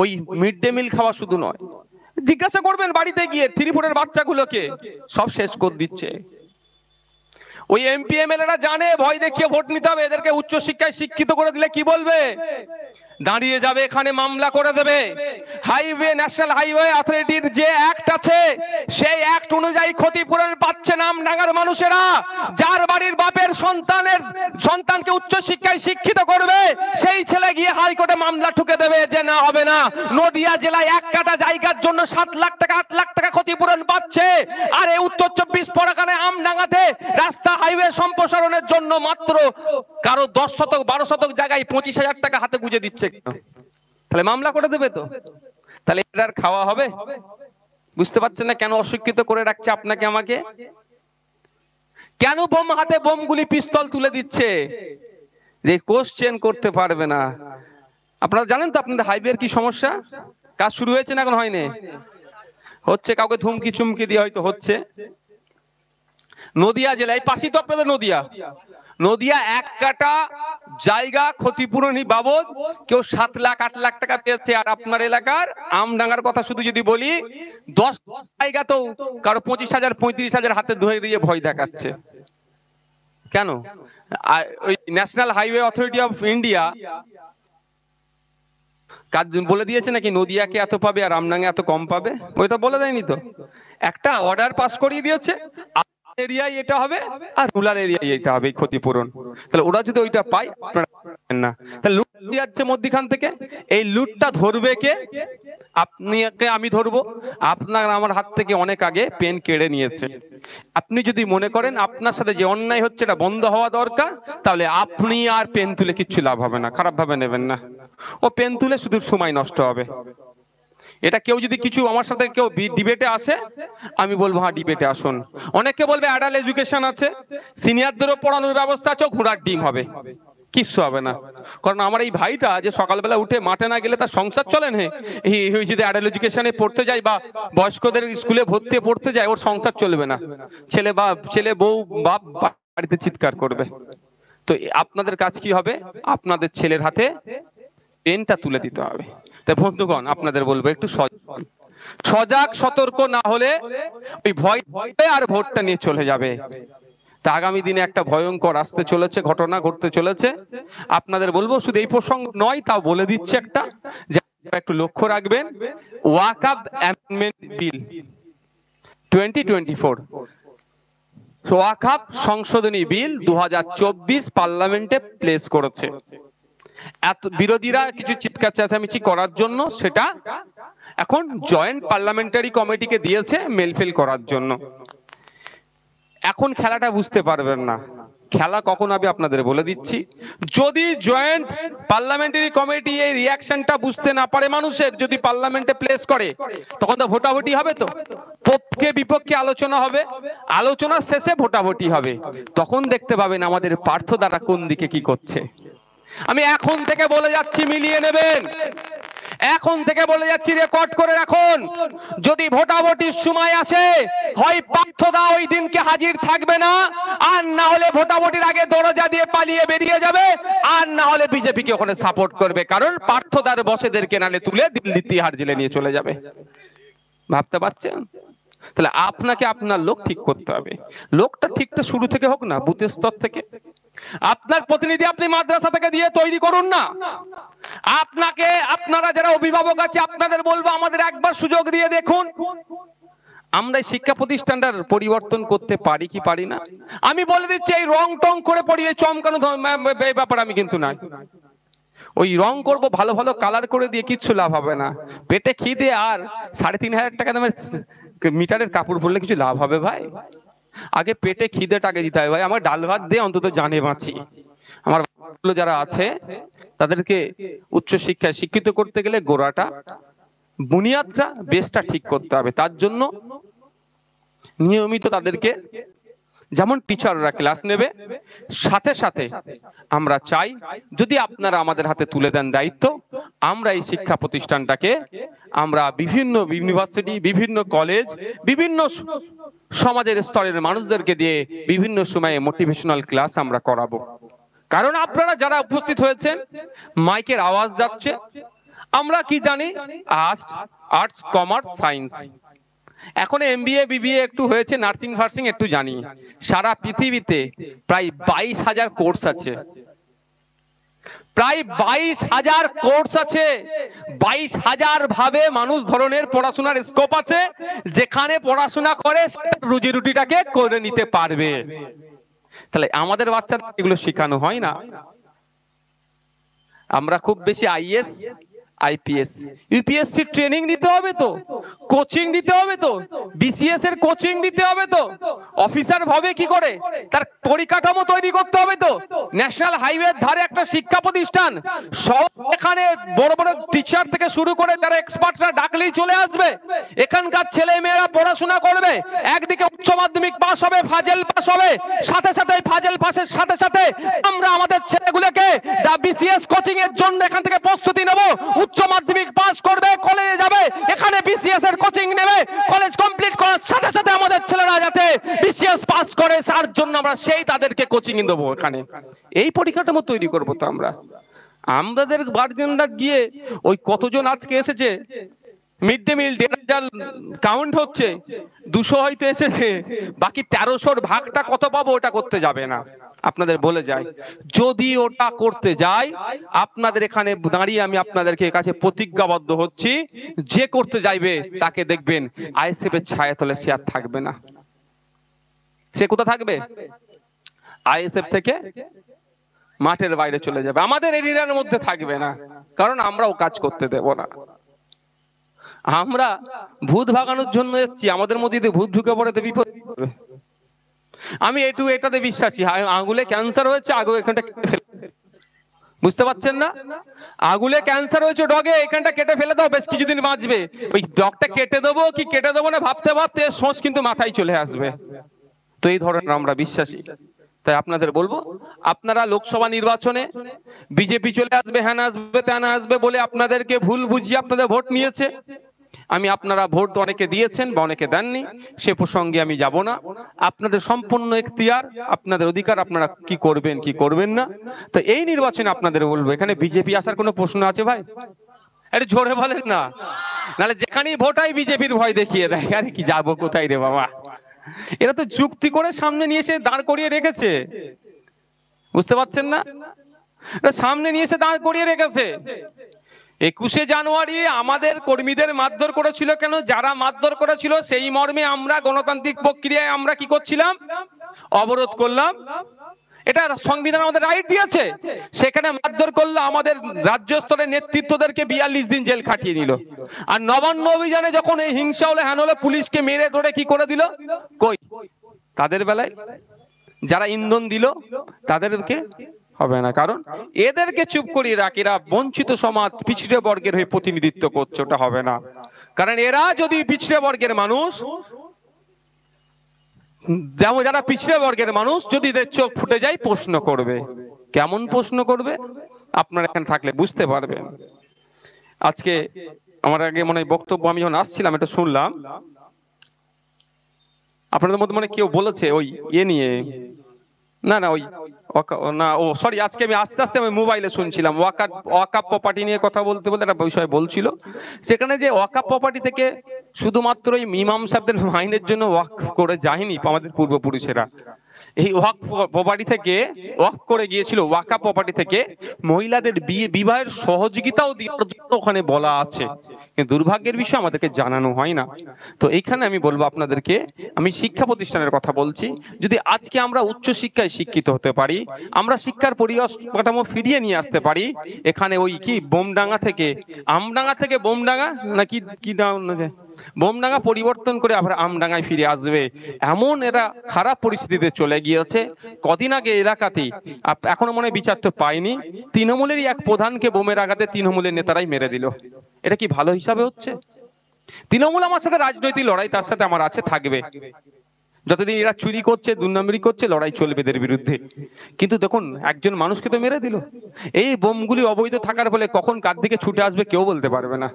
ওই মিড ডে মিল খাওয়া শুধু নয়, জিজ্ঞাসা করবেন বাড়িতে গিয়ে, 3-4 বাচ্চাগুলোকে সব শেষ করে দিচ্ছে। ওই এমপি এমএলএরা জানে ভয় দেখিয়ে ভোট নিতে হবে, এদেরকে উচ্চশিক্ষায় শিক্ষিত করে দিলে কি বলবে? দাঁড়িয়ে যাবে, এখানে মামলা করে দেবে। হাইওয়ে ন্যাশনাল হাইওয়ে অথরিটির যে অ্যাক্ট আছে সেই অ্যাক্ট অনুযায়ী ক্ষতিপূরণ পাচ্ছে না আমডাঙ্গার মানুষেরা। যার বাড়ির বাপের সন্তানকে উচ্চ শিক্ষায় শিক্ষিত করবে সেই ছেলে গিয়ে হাইকোর্টে মামলা ঠুকে দেবে যে না হবে না। নদিয়া জেলায় 1 কাঠা জায়গার জন্য 7 লাখ টাকা 8 লাখ টাকা ক্ষতিপূরণ পাচ্ছে, আর এই উত্তর 24 পরগনায় আমডাঙ্গাতে রাস্তা হাইওয়ে সম্প্রসারণের জন্য মাত্র কারো 10 শতক 12 শতক জায়গায় 25,000 টাকা হাতে গুঁজে দিচ্ছে। তাহলে মামলা করে দেবে তো, তাহলে এটার খাওয়া হবে? বুঝতে পারছেন না কেন অশিক্ষিত করে রাখছে আপনাকে আমাকে? কেন বোম হাতে বোমগুলি পিস্তল তুলে দিচ্ছে? যে কোশ্চেন করতে পারবে না। আপনারা জানেন তো আপনাদের হাইওয়ের কি সমস্যা? কাজ শুরু হয়েছে না এখন হয়নি? হচ্ছে, কাউকে ধুমকি চুমকি দিয়ে হয়তো হচ্ছে। নদিয়া জেলায় পাশেই তো আপনাদের নদিয়া 1 কাঠা জায়গা ক্ষতিপূরণ বাবদ কেউ 7 লাখ 8 লাখ টাকা পেয়েছে। আর আপনার এলাকার আমডাঙ্গার কথা শুধু যদি বলি 10 জায়গা তো কারো 25,000 35,000 হাতে ধরে দিয়ে ভয় দেখাচ্ছে। কেন? ওই national highway authority of India কাজ বলে দিয়েছে নাকি নদিয়াকে এত পাবে আর আমডাঙ্গা এত কম পাবে? ওইটা বলে দেয়নি তো, একটা অর্ডার পাস করিয়ে দিয়েছে এরিয়ায় এটা হবে আর রুরাল এরিয়ায় এটা হবে ক্ষতিপূরণ। তাহলে ওরা যদি ওইটা পায় আপনারা না, তাহলে লুট যাচ্ছে মধ্যখান থেকে। এই লুটটা ধরবে কে? আপনিকে আমি ধরবো? আপনার আমার হাত থেকে অনেক আগে পেন কেড়ে নিয়েছে। আপনি যদি মনে করেন আপনার সাথে যে অন্যায় হচ্ছে এটা বন্ধ হওয়া দরকার, তাহলে আপনি আর পেন তুলে কিচ্ছু লাভ হবে না, খারাপ ভাবে নেবেন না। ও পেন তুলে শুধু সময় নষ্ট হবে। এটা কেউ যদি কিছু আমার সাথে কেউ ডিবেটে আসে, আমি বলবো হ্যাঁ ডিবেটে আসুন। অনেকে বলবে অ্যাডাল্ট এডুকেশন আছে, সিনিয়রদেরও পড়ানোর ব্যবস্থা আছে, ঘোড়ার ডিম হবে, কিচ্ছু হবে না। কারণ আমার এই ভাইটা যে সকালবেলা উঠে মাঠে না গেলে তার সংসার চলে না, এই যদি অ্যাডাল্ট এডুকেশনে পড়তে যায় বা বয়স্কদের স্কুলে ভর্তি পড়তে যায়, ওর সংসার চলবে না। ছেলে বউ বাপ বাড়িতে চিৎকার করবে। তো আপনাদের কাজ কি হবে? আপনাদের ছেলের হাতে পেনটা তুলে দিতে হবে। তাই বন্ধুগণ আপনাদের বলবো একটু সজাগ সতর্ক না হলে ওই ভয় আর ভোটটা নিয়ে চলে যাবে। তা আগামী দিনে একটা ভয়ঙ্কর আসতে চলেছে, ঘটনা ঘটতে চলেছে। আপনাদের বলবো শুধু এই প্রসঙ্গ নয়, তাও বলে দিচ্ছে একটা, যে একটু লক্ষ্য রাখবেন। ওয়াকফ অ্যামেন্ডমেন্ট বিল 2024, ওয়াকফ সংশোধনী বিল 2024 পার্লামেন্টে প্লেস করেছে। এত বিরোধীরা কিছু চিৎকার চেঁচামেচি করার জন্য সেটা এখন জয়েন্ট পার্লামেন্টারি কমিটিকে দিয়েছে মেলফেল করার জন্য। এখন খেলাটা বুঝতে পারবেন না, খেলা কখন হবে আপনাদের বলে দিচ্ছি। যদি জয়েন্ট পার্লামেন্টারি কমিটি এই রিয়াকশনটা বুঝতে না পারে মানুষের, যদি পার্লামেন্টে প্লেস করে, তখন তো ভোটাভুটি হবে। তো পক্ষে বিপক্ষে আলোচনা হবে, আলোচনার শেষে ভোটাভুটি হবে। তখন দেখতে পাবেন আমাদের পার্থ দ্বারা কোন দিকে কি করছে। আমি এখন থেকে বলে যাচ্ছি, মিলিয়ে নেবেন। এখন থেকে বলে যাচ্ছি, রেকর্ড করে রাখুন। যদি ভোটাভুটির সময় আসে, হয় পার্থদা ওই দিনকে হাজির থাকবে না, আর না হলে ভোটাভুটির আগে দরজা দিয়ে পালিয়ে বেরিয়ে যাবে, আর না হলে বিজেপিকে ওখানে সাপোর্ট করবে। কারণ পার্থদার বসেদেরকে নালে তুলে দিল্লি তিহার জেলে নিয়ে চলে যাবে। ভাবতে পারছেন? তাহলে আপনাকে আপনার লোক ঠিক করতে হবে। লোকটা ঠিকটা শুরু থেকে হোক না, বুথের স্তর থেকে। আপনার প্রতিনিধি আপনি মাদ্রাসা থেকে দিয়ে তৈরি করুন না। আপনাকে আপনারা যারা অভিভাবক আছে আপনাদের বলবো, আমাদের একবার সুযোগ দিয়ে দেখুন আমরা এই শিক্ষা প্রতিষ্ঠানটার পরিবর্তন করতে পারি কি পারি না। আমি বলে দিচ্ছি, এই রং টং করে পড়িয়ে চমকানো ব্যাপার আমি কিন্তু নাই। ওই রং করবো ভালো ভালো কালার করে দিয়ে কিচ্ছু লাভ হবে না। পেটে খিদে আর 3,500 টাকা দামের মিটারের কাপড় পরলে কিছু লাভ হবে ভাই? আগে পেটে খিদেটাকে দিতে হবে ভাই। আমার ডাল ভাত দিয়ে অন্তত জানে বাঁচি। আমার যারা আছে তাদেরকে উচ্চ শিক্ষায় শিক্ষিত করতে গেলে গোড়াটা, বুনিয়াদটা, বেসটা ঠিক করতে হবে। তার জন্য নিয়মিত তাদেরকে, যেমন টিচাররা ক্লাস নেবে, সাথে সাথে আমরা চাই যদি আপনারা আমাদের হাতে তুলে দেন দায়িত্ব, আমরা এই শিক্ষা প্রতিষ্ঠানটাকে আমরা বিভিন্ন ইউনিভার্সিটি, বিভিন্ন কলেজ, বিভিন্ন সমাজের স্তরের মানুষদেরকে দিয়ে বিভিন্ন সময়ে মোটিভেশনাল ক্লাস আমরা করাবো। কারণ আপনারা যারা উপস্থিত হয়েছেন, মাইকের আওয়াজ যাচ্ছে, আমরা কি জানি আর্টস, কমার্স, সায়েন্স, এখন MBA BBA একটু হয়েছে, নার্সিং ফার্সিং একটু জানি। সারা পৃথিবীতে প্রায় 22,000 কোর্স আছে। প্রায় 22,000 কোর্স আছে, 22,000 ভাবে মানুষ ধরনের পড়াশোনার স্কোপ আছে, যেখানে পড়াশোনা করে রুজি রুটিটাকে করে নিতে পারবে। তাহলে আমাদের বাচ্চাদের এগুলো শেখানো হয় না। আমরা খুব বেশি আইএস, আইপিএস, ইউপিএসসি ট্রেনিং দিতে হবে তো, কোচিং দিতে হবে তো, বিসিএস এর কোচিং দিতে হবে তো, অফিসার ভাবে কি করে তার পরিকাঠামো তৈরি করতে হবে তো, ন্যাশনাল হাইওয়ের ধারে একটা শিক্ষা প্রতিষ্ঠান, সব এখানে বড় বড় টিচার থেকে শুরু করে যারা এক্সপার্টরা ডাকলেই চলে আসবে, এখানকার ছেলে মেয়েরা পড়াশোনা করবে, একদিকে উচ্চ মাধ্যমিক পাস হবে, ফাজেল পাস হবে, সাথে সাথে ফাজেল পাসের সাথে সাথে আমরা আমাদের ছেলেগুলোকে বিসিএস কোচিং এর জন্য এখান থেকে প্রস্তুতি নেব। উচ্চ মাধ্যমিক পাস করবে, কলেজে যাবে, এখানে বিসিএস এর কোচিং নেবে, কলেজ কমপ্লিট করার সাথে সাথে আমাদের ছেলেরা যাতে বিসিএস পাস করে তার জন্য আমরা সেই তাদেরকে কোচিং দেবো। এখানে এই পরিকাঠামো তৈরি করবো। তো আমাদের গার্জেনরা গিয়ে ওই কতজন আজকে এসেছে মিড ডে মিল 1,500 কাউন্ট হচ্ছে, 200 হয়তো এসেছে, বাকি 1300 ভাগটা কত পাবো ওটা করতে যাবে না। আপনাদের বলে যায়, যদি ওটা করতে যাই আপনাদের এখানে দাঁড়িয়ে আমি আপনাদেরকে কাছে প্রতিজ্ঞাবদ্ধ হচ্ছি, যে করতে যাইবে তাকে দেখবেন আইএসএফ এর ছায়া তলে সে আর থাকবে না। সে কোথা থাকবে? আইএসএফ থেকে মাঠের বাইরে চলে যাবে, আমাদের এরিয়ার মধ্যে থাকবে না, কারণ আমরাও কাজ করতে দেব না। আমরা ভূত ভাগানোর জন্য এসেছি, আমাদের মধ্যে যদি ভূত ঢুকে পড়ে তো বিপদ হবে। আমি এটাতে বিশ্বাসী, আঙুলে ক্যান্সার হয়েছে, আঙুল এখানটা বুঝতে পারছেন না, আঙুলে ক্যান্সার হয়েছে ডগে, এখানটা কেটে ফেলে দাও, বেশ কিছুদিন বাঁচবে। ওই ডগটা কেটে দেবো কি কেটে দেবো না ভাবতে ভাবতে সোঁচ কিন্তু মাথায় চলে আসবে। তো এই ধরনের আমরা বিশ্বাসী। তাই আপনাদের বলবো, আপনারা লোকসভা নির্বাচনে বিজেপি চলে আসবে, হ্যাঁ আসবে ত্যান আসবে বলে আপনাদেরকে ভুল বুঝিয়ে আপনাদের ভোট নিয়েছে। আমি আপনারা ভোট অনেকে দিয়েছেন বা অনেকে দেননি, সে প্রসঙ্গে আমি যাব না। আপনাদের সম্পূর্ণ এখতিয়ার, আপনাদের অধিকার, আপনারা কি করবেন কি করবেন না। তো এই নির্বাচনে আপনাদের বলবো, এখানে বিজেপি আসার কোনো প্রশ্ন আছে ভাই? আরে জোরে বলেন না, নাহলে যেখানেই ভোট হয় বিজেপির ভয় দেখিয়ে দেয়, আরে কি যাবো কোথায় রে বাবা। এরা তো যুক্তি করে সামনে নিয়ে এসে দাঁড় করিয়ে রেখেছে, বুঝতে পারছেন না? সামনে নিয়ে এসে দাঁড় করিয়ে রেখেছে। 21শে জানুয়ারি আমাদের কর্মীদের মারধর করেছিল কেন? যারা মারধর করেছিল সেই মর্মে আমরা গণতান্ত্রিক প্রক্রিয়ায় আমরা কি করছিলাম? অবরোধ করলাম। এটা সংবিধান আমাদের রাইট দিয়েছে। সেখানে মারধর করলো, আমাদের রাজ্য স্তরের নেতৃত্বদেরকে 42 দিন জেল খাটিয়ে দিল। আর নবান্ন অভিযানে যখন এই হিংসা হলো হ্যান হলো, পুলিশকে মেরে ধরে কি করে দিল? কই তাদের বেলায় যারা ইন্ধন দিল তাদেরকে হবে না, কারণ এদেরকে চুপ করিয়ে রাখ, এরা বঞ্চিত সমাজ পিছড়ে বর্গের হয়ে প্রতিনিধিত্ব করছে, ওটা হবে না। কারণ এরা যদি পিছড়ে বর্গের মানুষ, যেমন যারা পিছড়ে বর্গের মানুষ যদি এদের চোখ ফুটে যায় প্রশ্ন করবে। কেমন প্রশ্ন করবে আপনারা এখানে থাকলে বুঝতে পারবেন। আজকে আমার আগে মনে হয় বক্তব্য আমি যখন আসছিলাম এটা শুনলাম, আপনাদের মধ্যে মানে কেউ বলেছে ওই নিয়ে, না ওই না ও সরি, আজকে আমি আস্তে আস্তে আমি মোবাইলে শুনছিলাম ওয়াকাফ প্রপার্টি নিয়ে কথা বলতে বলতে একটা বিষয় বলছিল, সেখানে যে ওয়াকাফ প্রপার্টি থেকে শুধুমাত্র এই ইমাম সাহেবদের মাইনের জন্য ওয়াকফ করে যায়নি আমাদের পূর্বপুরুষেরা। এই ওয়াকফ প্রপার্টি থেকে ওয়াকফ করে গিয়েছিল, ওয়াকাফ প্রপার্টি থেকে মহিলাদের বিবাহের সহযোগিতাও দেওয়ার জন্য ওখানে বলা আছে। কিন্তু দুর্ভাগ্যের বিষয় আমাদেরকে জানানো হয় না। তো এইখানে আমি বলবো আপনাদেরকে, আমি শিক্ষা প্রতিষ্ঠানের কথা বলছি, যদি আজকে আমরা উচ্চ শিক্ষায় শিক্ষিত হতে পারি, আমরা শিক্ষার পরিকাঠামো ফিরিয়ে নিয়ে আসতে পারি, এখানে ওই কি বোমডাঙ্গা থেকে আমডাঙ্গা থেকে বোমডাঙ্গা নাকি কি বোমডাঙ্গা পরিবর্তন করে আবার আমডাঙ্গায় ফিরে আসবে, এমন এরা খারাপ পরিস্থিতিতে চলে গিয়েছে। কদিন আগে এলাকাতেই এখনো মনে বিচার তো পাইনি, তৃণমূলেরই এক প্রধানকে বোমের আঘাতে তৃণমূলের নেতারাই মেরে দিল। এটা কি ভালো হিসাবে হচ্ছে? তৃণমূল আমার সাথে রাজনৈতিক লড়াই তার সাথে আমার আছে, থাকবে। যতদিন এরা চুরি করছে দুর্নামরি করছে লড়াই চলবে এদের বিরুদ্ধে, কিন্তু দেখুন একজন মানুষকে তো মেরে দিল। এই বোমগুলি অবৈধ থাকার ফলে কখন কার দিকে ছুটে আসবে কেউ বলতে পারবে না।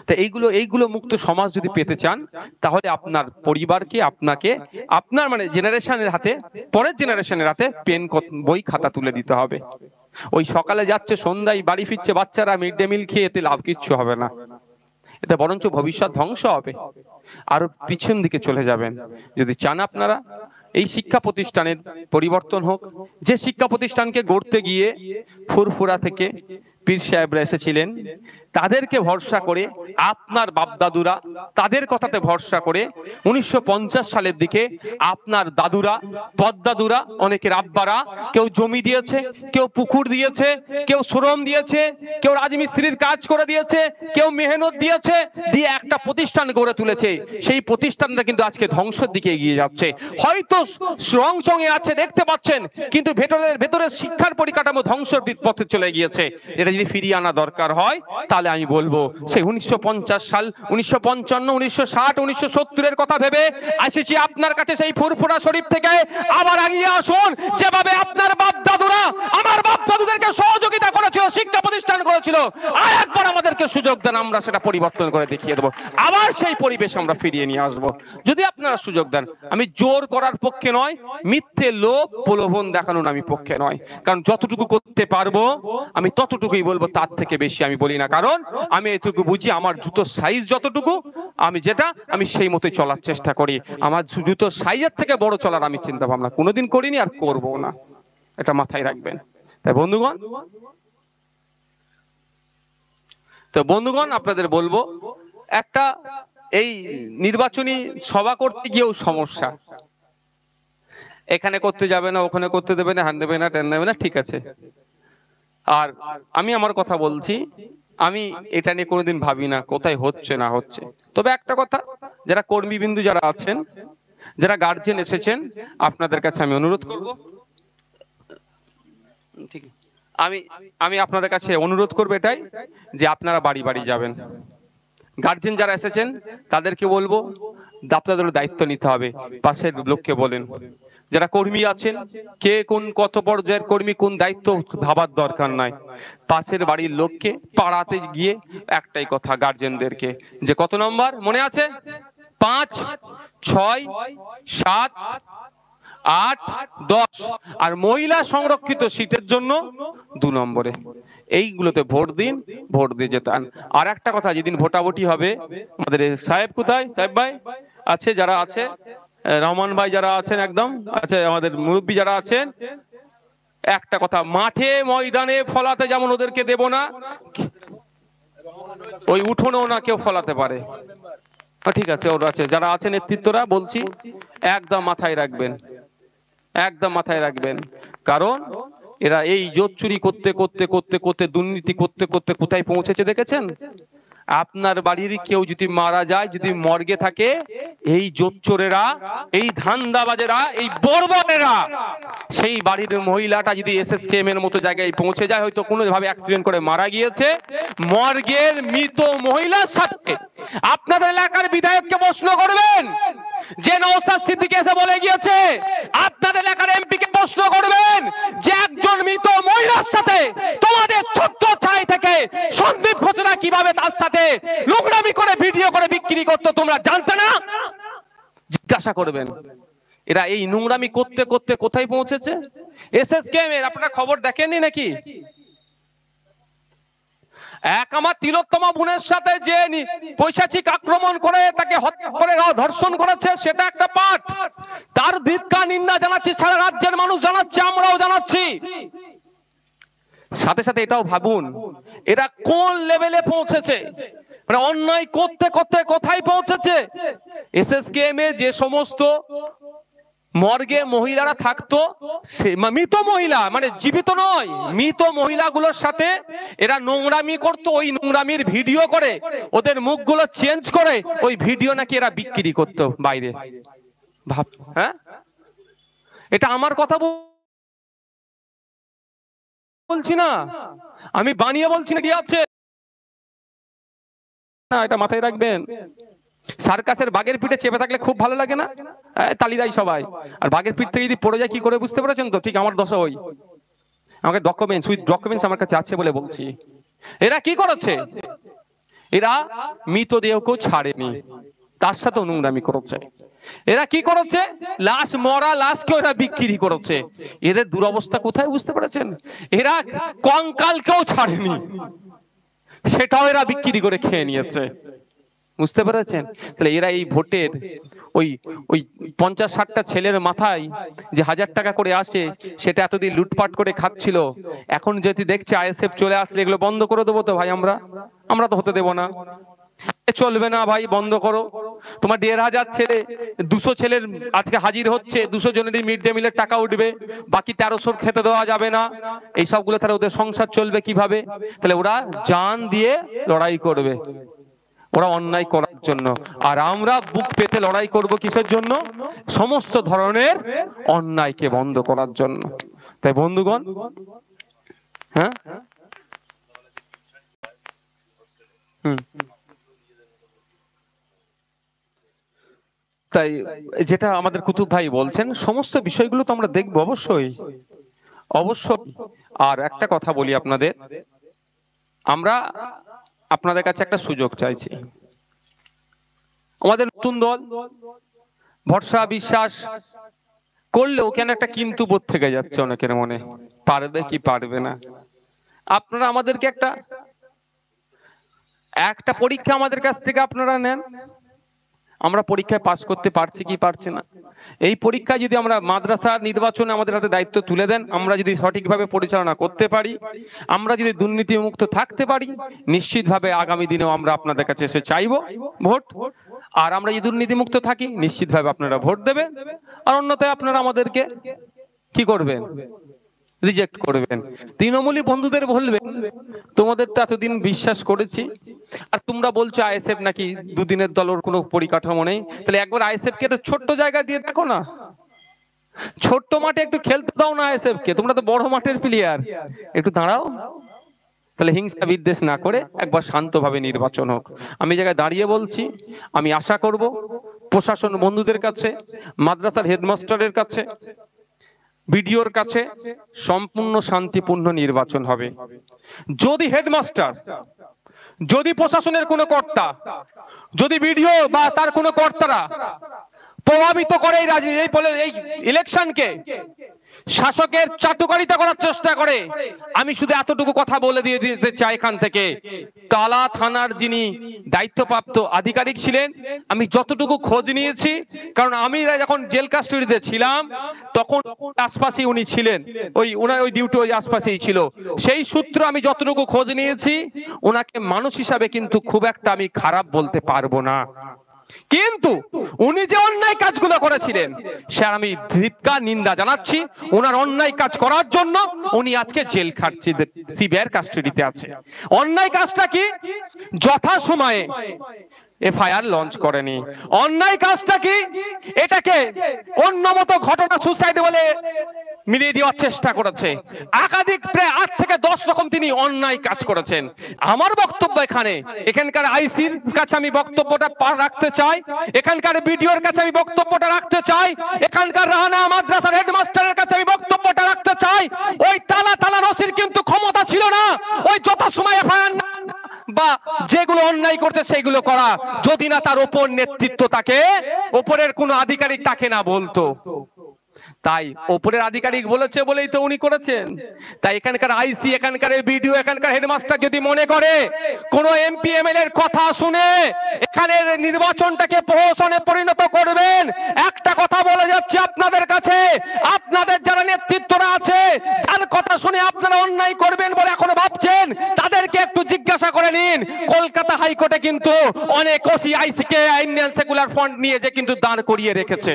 তা এইগুলো মুক্ত সমাজ যদি পেতে চান, তাহলে আপনার পরিবারকে আপনাকে আপনার মানে জেনারেশনের হাতে, পরের জেনারেশনের হাতে পেন বই খাতা তুলে দিতে হবে। ওই সকালে যাচ্ছে সন্ধ্যায় বাড়ি ফিরছে বাচ্চারা, মিড ডে মিল খেয়ে এতে লাভ কিচ্ছু হবে না, এতে বরঞ্চ ভবিষ্যৎ ধ্বংস হবে, আরো পিছন দিকে চলে যাবেন। যদি চান আপনারা এই শিক্ষা প্রতিষ্ঠানের পরিবর্তন হোক। যে শিক্ষা প্রতিষ্ঠানকে গড়তে গিয়ে ফুরফুরা থেকে পীর সাহেবরা এসেছিলেন, তাদেরকে ভরসা করে আপনার বাপদাদুরা, তাদের কথাতে ভরসা করে 1950 সালের দিকে আপনার দাদুরা, পদ্দাদুরা, অনেকের আব্বারা, কেউ জমি দিয়েছে, কেউ পুকুর দিয়েছে, কেউ শ্রম দিয়েছে, কেউ রাজমিস্ত্রির কাজ করে দিয়েছে, কেউ মেহনত দিয়েছে, দিয়ে একটা প্রতিষ্ঠান গড়ে তুলেছে। সেই প্রতিষ্ঠানটা কিন্তু আজকে ধ্বংসের দিকে এগিয়ে যাচ্ছে। হয়তো রং চঙে আছে, দেখতে পাচ্ছেন, কিন্তু ভেতরের শিক্ষার পরিকাঠামো ধ্বংসের পথে চলে গিয়েছে। এটা যদি ফিরিয়ে আনা দরকার হয়, তাহলে আমি বলবো সেই 1950 সাল, 1955, 1960, 1970 এর কথা ভেবে আসিছি আপনার কাছে সেই ফুরফুরা শরীফ থেকে। আবার এগিয়ে আসুন, যেভাবে আপনার বাপ দাদুরা আমার বাপ দাদুদেরকে সহযোগিতা করেছিল, শিক্ষা প্রতিষ্ঠান করেছিল, আর একবার আমাদেরকে সুযোগ দেন, আমরা সেটা পরিবর্তন করে দেখিয়ে দেবো। আবার সেই পরিবেশ আমরা ফিরিয়ে নিয়ে আসবো, যদি আপনারা সুযোগ দেন। আমি জোর করার পক্ষে নয়, মিথ্যে লোভ প্রলোভন দেখানোর আমি পক্ষে নয়। কারণ যতটুকু করতে পারবো আমি ততটুকুই বলবো, তার থেকে বেশি আমি বলি না। কারণ আমি এটুকু বুঝি, আমার জুতোর সাইজ যতটুকু, আমি সেই মতোই চলার চেষ্টা করি। আমার জুতোর সাইজের থেকে বড় চলার আমি চিন্তা ভাবনা কোনোদিন করিনি, আর করবো না। এটা মাথায় রাখবেন। তাই বন্ধুগণ, আপনাদের বলবো, একটা এই নির্বাচনী সভা করতে গিয়েও সমস্যা। এখানে করতে যাবে না, ওখানে করতে দেবে না, হ্যান দেবে না, ট্যান দেবে না, ঠিক আছে। আর আমি আমার কথা বলছি, আমি এটা নিয়ে কোনোদিন ভাবি না কোথায় হচ্ছে না হচ্ছে। তবে একটা কথা, যারা কর্মীবিন্দু যারা আছেন, যারা গার্জেন এসেছেন, আপনাদের কাছে আমি অনুরোধ করব, ঠিক, আমি আপনাদের কাছে অনুরোধ করবো এটাই, যে আপনারা বাড়ি বাড়ি যাবেন। গার্জেন যারা এসেছেন তাদেরকে বলবো, আপনাদের দায়িত্ব নিতে হবে। পাশের লোককে বলেন, যারা কর্মী আছেন, কে কোন কত পর্যায়ের কর্মী, কোন দায়িত্ব ভাবার দরকার নাই। পাশের বাড়ির লোককে পাড়াতে গিয়ে একটাই কথা গার্জেনদেরকে, যে কত নম্বর মনে আছে, 5, 6, 7, 8, 10, আর মহিলা সংরক্ষিত সিটের জন্য 2 নম্বরে। এইগুলোতে ভোট দিন, ভোট দিয়ে যেতেন। আর একটা কথা, যেদিন ভোটাভুটি হবে, আমাদের সাহেব কোথায়, সাহেব ভাই আছে, যারা আছে, রহমান ভাই যারা আছেন, একদম আছে, আমাদের মুরব্বী যারা আছেন, একটা কথা, মাঠে ময়দানে ফলাতে যেমন ওদেরকে দেব না, ওই উঠোনেও না কেউ ফলাতে পারে। ঠিক আছে, ওরা আছে, যারা আছে নেতৃত্বরা, বলছি একদম মাথায় রাখবেন, একদম মাথায় রাখবেন। কারণ এরা এই জোট চুরি করতে করতে করতে করতে, দুর্নীতি করতে করতে কোথায় পৌঁছেছে দেখেছেন? আপনার বাড়ির কেউ যদি মারা যায়, যদি মর্গে থাকে, এই জোচ্চোরেরা, এই ধান্দাবাজেরা, এই বর্বরেরা, সেই বাড়ির মহিলাটা যদি এসএসকেএম এর মতো জায়গায় পৌঁছে যায়, হয়তো কোনো ভাবে অ্যাক্সিডেন্ট করে মারা গিয়েছে, মর্গের মৃত মহিলার সাথে আপনাদের এলাকার বিধায়ককে প্রশ্ন করবেন, যে নওশাদ সিদ্দিকী এসে বলে গিয়েছে, আপনাদের এলাকার এমপি কে প্রশ্ন করবেন, যে একজন মৃত মহিলার সাথে তোমাদের ছোট্ট ছাই থেকে সন্দীপ ঘোষণা কিভাবে তার সাথে নোংরামি করে ভিডিও করে বিক্রি করতো, তোমরা জানতে না? জিজ্ঞাসা করবেন। এরা এই নোংরামি করতে করতে কোথায় পৌঁছেছে? এসএসকেএম এর আপনারা খবর দেখেননি নাকি? এক আমার তিলোত্তমা বোনের সাথে যে পৈশাচিক আক্রমণ করে তাকে হত্যা করে ধর্ষণ করেছে, সেটা একটা পাঠ। তার ধিক্কার নিন্দা জানাচ্ছি, সারা রাজ্যের মানুষ জানাচ্ছে, আমরাও জানাচ্ছি। সাথে সাথে এটাও ভাবুন, এরা কোন লেভেলে পৌঁছেছে, মানে অন্যায় করতে করতে কোথায় পৌঁছেছে। এসএসকেএম এ যে সমস্ত মর্গে মহিলারা থাকতো, মৃত মহিলা, মানে জীবিত নয়, মৃত মহিলাগুলোর সাথে এরা নোংরামি করতো। ওই নোংরামির ভিডিও করে, ওদের মুখগুলো চেঞ্জ করে ওই ভিডিও নাকি এরা বিক্রি করতো বাইরে। ভাব, হ্যাঁ, এটা আমার কথা বলছি না, আমি বানিয়ে বলছি না, আছে না, এটা মাথায় রাখবেন। সার্কাসের বাঘের পিঠে চেপে থাকলে খুব ভালো লাগে না, তালি দেয় সবাই। আর বাঘের পিঠ থেকে যদি পড়ে যায় কি করে, বুঝতে পেরেছেন তো? ঠিক আমার দশা ওই, আমাকে ডকুমেন্টস, উইথ ডকুমেন্টস আমার কাছে আছে বলে বলছি। এরা কি করেছে? এরা মৃতদেহকেও ছাড়েনি, তার সাথে নোংরামি করেছে। এরা কি করেছে? লাশ, মরা লাশকে এরা বিক্রি করেছে। এদের দুরবস্থা কোথায়, বুঝতে পেরেছেন? এরা কঙ্কালকেও ছাড়েনি, সেটাও এরা বিক্রি করে খেয়ে নিয়েছে। বুঝতে পেরেছেন? তাহলে এরা এই ভোটের ওই ওই 50-60টা ছেলের মাথায় যে 1000 টাকা করে আসে, সেটা এতদিন লুটপাট করে খাচ্ছিল, এখন যদি দেখছে আইএসএফ চলে আসলে এগুলো বন্ধ করে দেবো তো ভাই, আমরা তো হতে দেবো না। চলবে না ভাই, বন্ধ করো। তোমার 1500 ছেলে, 200 ছেলের আজকে হাজির হচ্ছে, 200 জনেরই মিড ডে মিলের টাকা উঠবে, বাকি 1300 খেতে দেওয়া যাবে না। এই সবগুলো তাহলে ওদের সংসার চলবে কিভাবে? তাহলে ওরা জান দিয়ে লড়াই করবে, ওরা অন্যায় করার জন্য। আর আমরা বুক পেতে লড়াই করব কিসের জন্য? সমস্ত ধরনের অন্যায়কে বন্ধ করার জন্য। তাই বন্ধুগণ, হ্যাঁ, তাই যেটা আমাদের কুতুব ভাই বলছেন, সমস্ত বিষয়গুলো তো আমরা দেখবো অবশ্যই অবশ্যই। আর একটা কথা বলি আপনাদের, আমরা আপনাদের কাছে একটা সুযোগ চাইছি। আমাদের নতুন দল, ভরসা বিশ্বাস করলেও কেন একটা কিন্তু বোধ থেকে যাচ্ছে অনেকের মনে, পারবে কি পারবে না। আপনারা আমাদেরকে একটা পরীক্ষা আমাদের কাছ থেকে আপনারা নেন, আমরা পরীক্ষায় পাস করতে পারছি কি পারছি না। এই পরীক্ষা যদি আমরা মাদ্রাসা নির্বাচনে আমাদের হাতে দায়িত্ব তুলে দেন, আমরা যদি সঠিকভাবে পরিচালনা করতে পারি, আমরা যদি দুর্নীতি মুক্ত থাকতে পারি, নিশ্চিতভাবে আগামী দিনেও আমরা আপনাদের কাছে এসে চাইবো ভোট। আর আমরা যদি দুর্নীতি মুক্ত থাকি, নিশ্চিতভাবে আপনারা ভোট দেবেন। আর অন্যথায় আপনারা আমাদেরকে কি করবেন? রিজেক্ট করবেন। তৃণমূলী বন্ধুদের বলবেন, তোমাদের তো এতদিন বিশ্বাস করেছি, আর তোমরা বলছো আইএসএফ নাকি দুদিনের দল, ওর কোনো পরিকাঠামো নেই। তাহলে একবার আইএসএফ কে তো ছোট্ট জায়গা দিয়ে দেখো না, ছোট্ট মাঠে একটু খেলতে দাও না আইএসএফ কে, তোমরা তো বড় মাঠের প্লেয়ার, একটু দাঁড়াও। তাহলে হিংসা বিদ্বেষ না করে একবার শান্তভাবে নির্বাচন হোক। আমি জায়গায় দাঁড়িয়ে বলছি, আমি আশা করব প্রশাসন বন্ধুদের কাছে, মাদ্রাসার হেডমাস্টারের কাছে, বিডিওর কাছে সম্পূর্ণ শান্তিপূর্ণ নির্বাচন হবে। যদি হেডমাস্টার, যদি প্রশাসনের কোনো কর্তা, যদি বিডিও বা তার কোনো কর্তারা প্রভাবিত করে এই ইলেকশনকে শাসকের চাটুকারিতা করার চেষ্টা করে, আমি শুধু এতটুকু কথা বলে দিয়ে দিতে চাই এখান থেকে, টালা থানার যিনি দায়িত্বপ্রাপ্ত আধিকারিক ছিলেন, আমি যতটুকু খোঁজ নিয়েছি, কারণ আমি যখন জেল কাস্টডিতে ছিলাম তখন আশপাশেই উনি ছিলেন, ওনার ওই ডিউটি ওই আশপাশেই ছিল, সেই সূত্র আমি যতটুকু খোঁজ নিয়েছি, ওনাকে মানুষ হিসাবে কিন্তু খুব একটা আমি খারাপ বলতে পারবো না। কিন্তু উনি যে অন্যায় কাজগুলো করেছিলেন, সে আমি ধিক্কার নিন্দা জানাচ্ছি। ওনার অন্যায় কাজ করার জন্য উনি আজকে জেল খাটছে, সিবিআইয়ের কাস্টডিতে আছে। অন্যায় কাজটা কি? যথাসময়ে এফআইআর লঞ্চ করেনি। অন্যায় কাজটা কি? এটাকে অন্য মতো ঘটনা, সুসাইড বলে মিলিয়ে দেওয়ার চেষ্টা করেছে। একাধিক প্রায় 8 থেকে 10 রকম তিনি অন্যায় কাজ করেছেন। আমার বক্তব্য এখানকার আইসির কাছে আমি বক্তব্যটা রাখতে চাই, এখানকার বিডিওর কাছে আমি বক্তব্যটা রাখতে চাই, এখানকার রাহানা মাদ্রাসার হেডমাস্টারের কাছে আমি বক্তব্যটা রাখতে চাই। ওই টালা রশির কিন্তু ক্ষমতা ছিল না ওই যথাসময়ে এফআইআর বা যেগুলো অন্যায় করতে সেগুলো করা, যদি না তার ওপর নেতৃত্ব থাকে, ওপরের কোনো আধিকারিক তাকে না বলতো। তাই ওপরের আধিকারিক বলেছে বলেই তো উনি করেছেন। তাই এখানকার আইসি, এখানকার বিডিও, এখানকার হেডমাস্টার যদি মনে করে কোন এমপি এমএলএ এর কথা শুনে এখানের নির্বাচনটাকে প্রহসনে পরিণত করবেন, একটা কথা বলে যাচ্ছে আপনাদের কাছে, আপনাদের যারা নেতৃত্বরা আছে, যার কথা শুনে আপনারা অন্যায় করবেন বলে এখনো ভাবছেন, তাদেরকে একটু জিজ্ঞাসা করে নিন। কলকাতা হাইকোর্টে কিন্তু অনেক ওসি আইসি কে ইন্ডিয়ান সেকুলার ফ্রন্ট নিয়ে যে কিন্তু দাঁড় করিয়ে রেখেছে,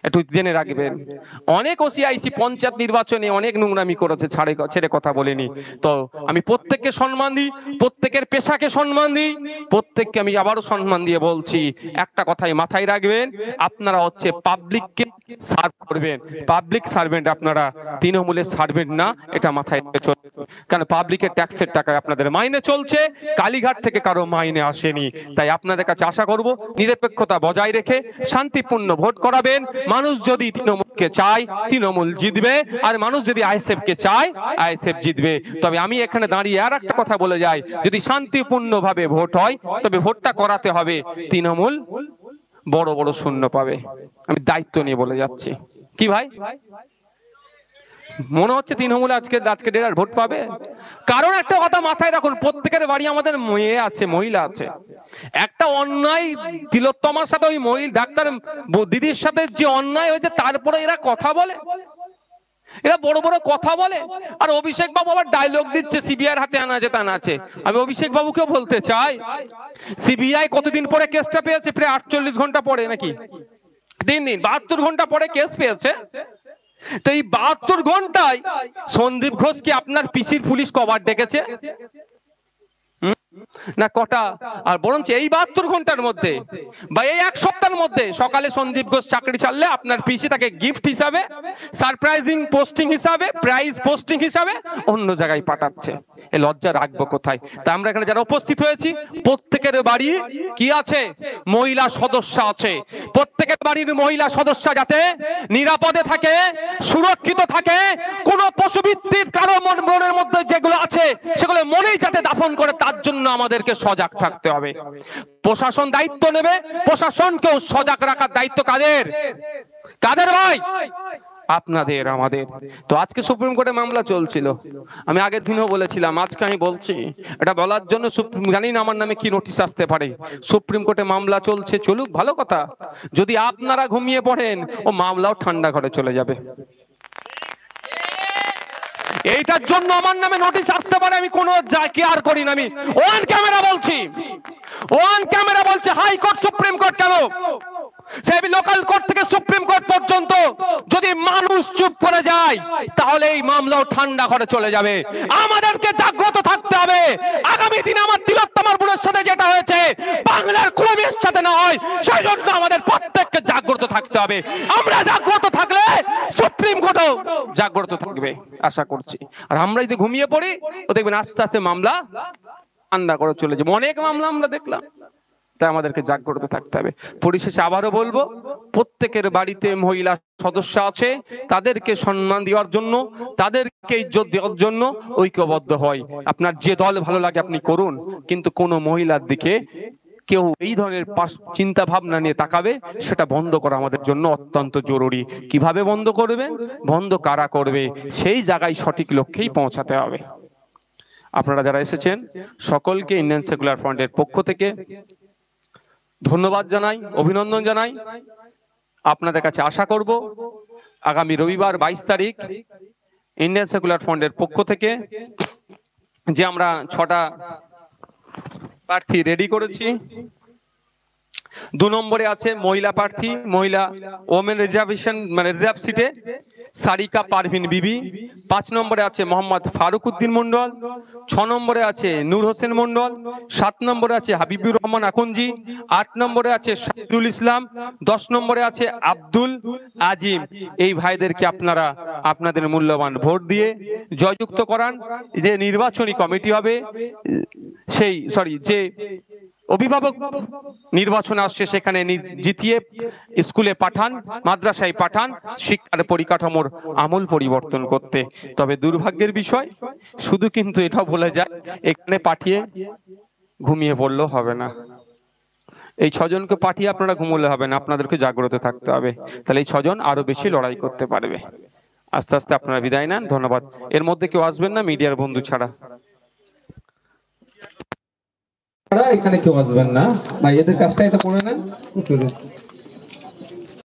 একটু জেনে রাখবেন। অনেক ওসিআইসি পঞ্চায়েত নির্বাচনে অনেক নোংরামি করেছে, ছেড়ে কথা বলেনি। তো আমি প্রত্যেককে সম্মান দিই, প্রত্যেকের পেশাকে সম্মান দিই, প্রত্যেককে আমি আবারও সম্মান দিয়ে বলছি, একটা কথাই মাথায় রাখবেন, আপনারা হচ্ছে পাবলিককে সার্ভ করবেন, পাবলিক সার্ভেন্ট আপনারা, তৃণমূলের সার্ভেন্ট না, এটা মাথায় রেখে চলবে। কারণ পাবলিকের ট্যাক্সের টাকায় আপনাদের মাইনে চলছে, কালীঘাট থেকে কারো মাইনে আসেনি। তাই আপনাদের কাছে আশা করব নিরপেক্ষতা বজায় রেখে শান্তিপূর্ণ ভোট করাবেন। মানুষ যদি তৃণমূলকে চায়, তৃণমূল জিতবে, আর মানুষ যদি আইএসএফ কে চায়, আইএসএফ জিতবে। তবে আমি এখানে দাঁড়িয়ে আর একটা কথা বলে যাই, যদি শান্তিপূর্ণভাবে ভোট হয় তবে ভোটটা করাতে হবে, তৃণমূল বড় বড় শূন্য পাবে, আমি দায়িত্ব নিয়ে বলে যাচ্ছি। কি ভাই? মনে হচ্ছে তৃণমূল আজকে আজকে ডেরার ভোট পাবে। কারণ একটা কথা মাথায় রাখুন, প্রত্যেকের বাড়ি আমাদের মেয়ে আছে, মহিলা আছে। একটা অন্যায় তিলোত্তমার সাথে ওই মহিলা ডাক্তার দিদির সাথে যে অন্যায় হয়েছে, তারপরে এরা কথা বলে, এরা বড় বড় কথা বলে। আর অভিষেক বাবু আবার ডায়লগ দিচ্ছে সিবিআই হাতে আনা আছে তা না আছে। আমি অভিষেক বাবুকেও বলতে চাই, সিবিআই কতদিন পরে কেসটা পেয়েছে? প্রায় 48 ঘন্টা পরে নাকি 3 দিন, 72 ঘন্টা পরে কেস পেয়েছে। তো এই 72 ঘন্টায় সন্দীপ ঘোষ কি আপনার পিসির পুলিশ কবার ডেকেছে না কটা? আর বরঞ্চ এই 72 ঘন্টার মধ্যে বা এই এক সপ্তাহের মধ্যে সকালে সন্দীপ ঘোষ চাকরি ছাড়লে আপনার পিসি তাকে গিফট হিসাবে, সারপ্রাইজিং পোস্টিং হিসাবে, প্রাইজ পোস্টিং হিসাবে অন্য জায়গায় পাঠাচ্ছে। এই লজ্জা রাখবো কোথায়? তা আমরা এখানে যারা উপস্থিত হয়েছি, প্রত্যেকের বাড়ি কি আছে? মহিলা সদস্য আছে। প্রত্যেকের বাড়ির মহিলা সদস্য যাতে নিরাপদে থাকে, সুরক্ষিত থাকে, কোন পশুবৃত্তির কারো মনের মধ্যে যেগুলো আছে সেগুলো মনেই যাতে দাফন করে, তার জন্য আমাদেরকে সজাগ থাকতে হবে। প্রশাসন দায়িত্ব নেবে, প্রশাসনকেও সজাগ রাখার দায়িত্ব কাদের? কাদের ভাই? আপনাদের, আমাদের। তো আজকে সুপ্রিম কোর্টে মামলা চলছিল, আমি আগের দিনও বলেছিলাম, আজকে আমি বলছি, এটা বলার জন্য জানি না আমার নামে কি নোটিশ আসতে পারে। সুপ্রিম কোর্টে মামলা চলছে, চলুক, ভালো কথা। যদি আপনারা ঘুমিয়ে পড়েন, ও মামলাও ঠান্ডা ঘরে চলে যাবে। এইটার জন্য আমার নামে নোটিশ আসতে পারে, আমি কোনো কেয়ার করি না। আমি ওয়ান ক্যামেরা বলছি, ওয়ান ক্যামেরা বলছে, হাইকোর্ট সুপ্রিম কোর্ট কেন, সেই লোকাল কোর্ট থেকে সুপ্রিম কোর্ট পর্যন্ত যদি মানুষ চুপ করে যায়, তাহলে এই মামলাও ঠান্ডা ঘরে চলে যাবে। আমাদেরকে জাগ্রত থাকতে হবে। আগামী দিনে আমার তিলোত্তমার বোনের সাথে যেটা হয়েছে, বাংলার কোনো মেয়ের সাথে না হয়, সেই জন্য আমাদের প্রত্যেককে জাগ্রত থাকতে হবে। আমরা জাগ্রত থাকলে সুপ্রিম কোর্টও জাগ্রত থাকবে আশা করছি। আর আমরা যদি ঘুমিয়ে পড়ি, তো দেখবেন আস্তে আস্তে মামলা ঠান্ডা করে চলে যাবে। অনেক মামলা আমরা দেখলাম, তাই আমাদেরকে জাগ্রত থাকতে হবে। পরিশেষে আবারও বলবো, প্রত্যেকের বাড়িতে মহিলা সদস্য আছে, তাদেরকে সম্মান দেওয়ার জন্য, তাদেরকে ইজ্জত দেওয়ার জন্য ঐক্যবদ্ধ হয়। আপনার যে দল ভালো লাগে আপনি করুন, কিন্তু কোন মহিলার দিকে কেউ এই ধরনের চিন্তা ভাবনা নিয়ে তাকাবে, সেটা বন্ধ করা আমাদের জন্য অত্যন্ত জরুরি। কিভাবে বন্ধ করবেন, বন্ধ কারা করবে, সেই জায়গায় সঠিক লক্ষ্যেই পৌঁছাতে হবে। আপনারা যারা এসেছেন সকলকে ইন্ডিয়ান সেকুলার ফ্রন্টের পক্ষ থেকে ধন্যবাদ জানাই, অভিনন্দন জানাই। আপনাদের কাছে আশা করব আগামী রবিবার 22 তারিখ ইন্ডিয়ান সেকুলার ফ্রন্টের পক্ষ থেকে যে আমরা 6টা প্রার্থী রেডি করেছি। 2 নম্বরে আছে মহিলা প্রার্থী, মহিলা ওমেন রিজার্ভেশন মানে রিজার্ভ সিটে সারিকা পারভিন বিবি। 5 নম্বরে আছে মোহাম্মদ ফারুক উদ্দিন মন্ডল। 6 নম্বরে আছে নূর হোসেন মন্ডল। 7 নম্বরে আছে হাবিবুর রহমান আকুঞ্জি। 8 নম্বরে আছে শাহিদুল ইসলাম। 10 নম্বরে আছে আব্দুল আজিম। এই ভাইদেরকে আপনারা আপনাদের মূল্যবান ভোট দিয়ে জয়যুক্ত করান। যে নির্বাচনী কমিটি হবে, সেই যে অভিভাবক নির্বাচন আসছে, সেখানে জিতিয়ে স্কুলে পাঠান, মাদ্রাসায় পাঠান, শিক্ষার পরিকাঠামোর আমূল পরিবর্তন করতে। তবে দুর্ভাগ্যের বিষয়, শুধু কিন্তু এটাও বলে যায়, এখানে পাঠিয়ে ঘুমিয়ে পড়লেও হবে না। এই 6 জনকে পাঠিয়ে আপনারা ঘুমোলে হবে না, আপনাদেরকে জাগ্রত থাকতে হবে। তাহলে এই 6 জন আরো বেশি লড়াই করতে পারবে। আস্তে আস্তে আপনারা বিদায় নেন, ধন্যবাদ। এর মধ্যে কেউ আসবেন না মিডিয়ার বন্ধু ছাড়া, এখানে কেউ আসবেন না ভাই, এদের কাজটাই তো করে নেন।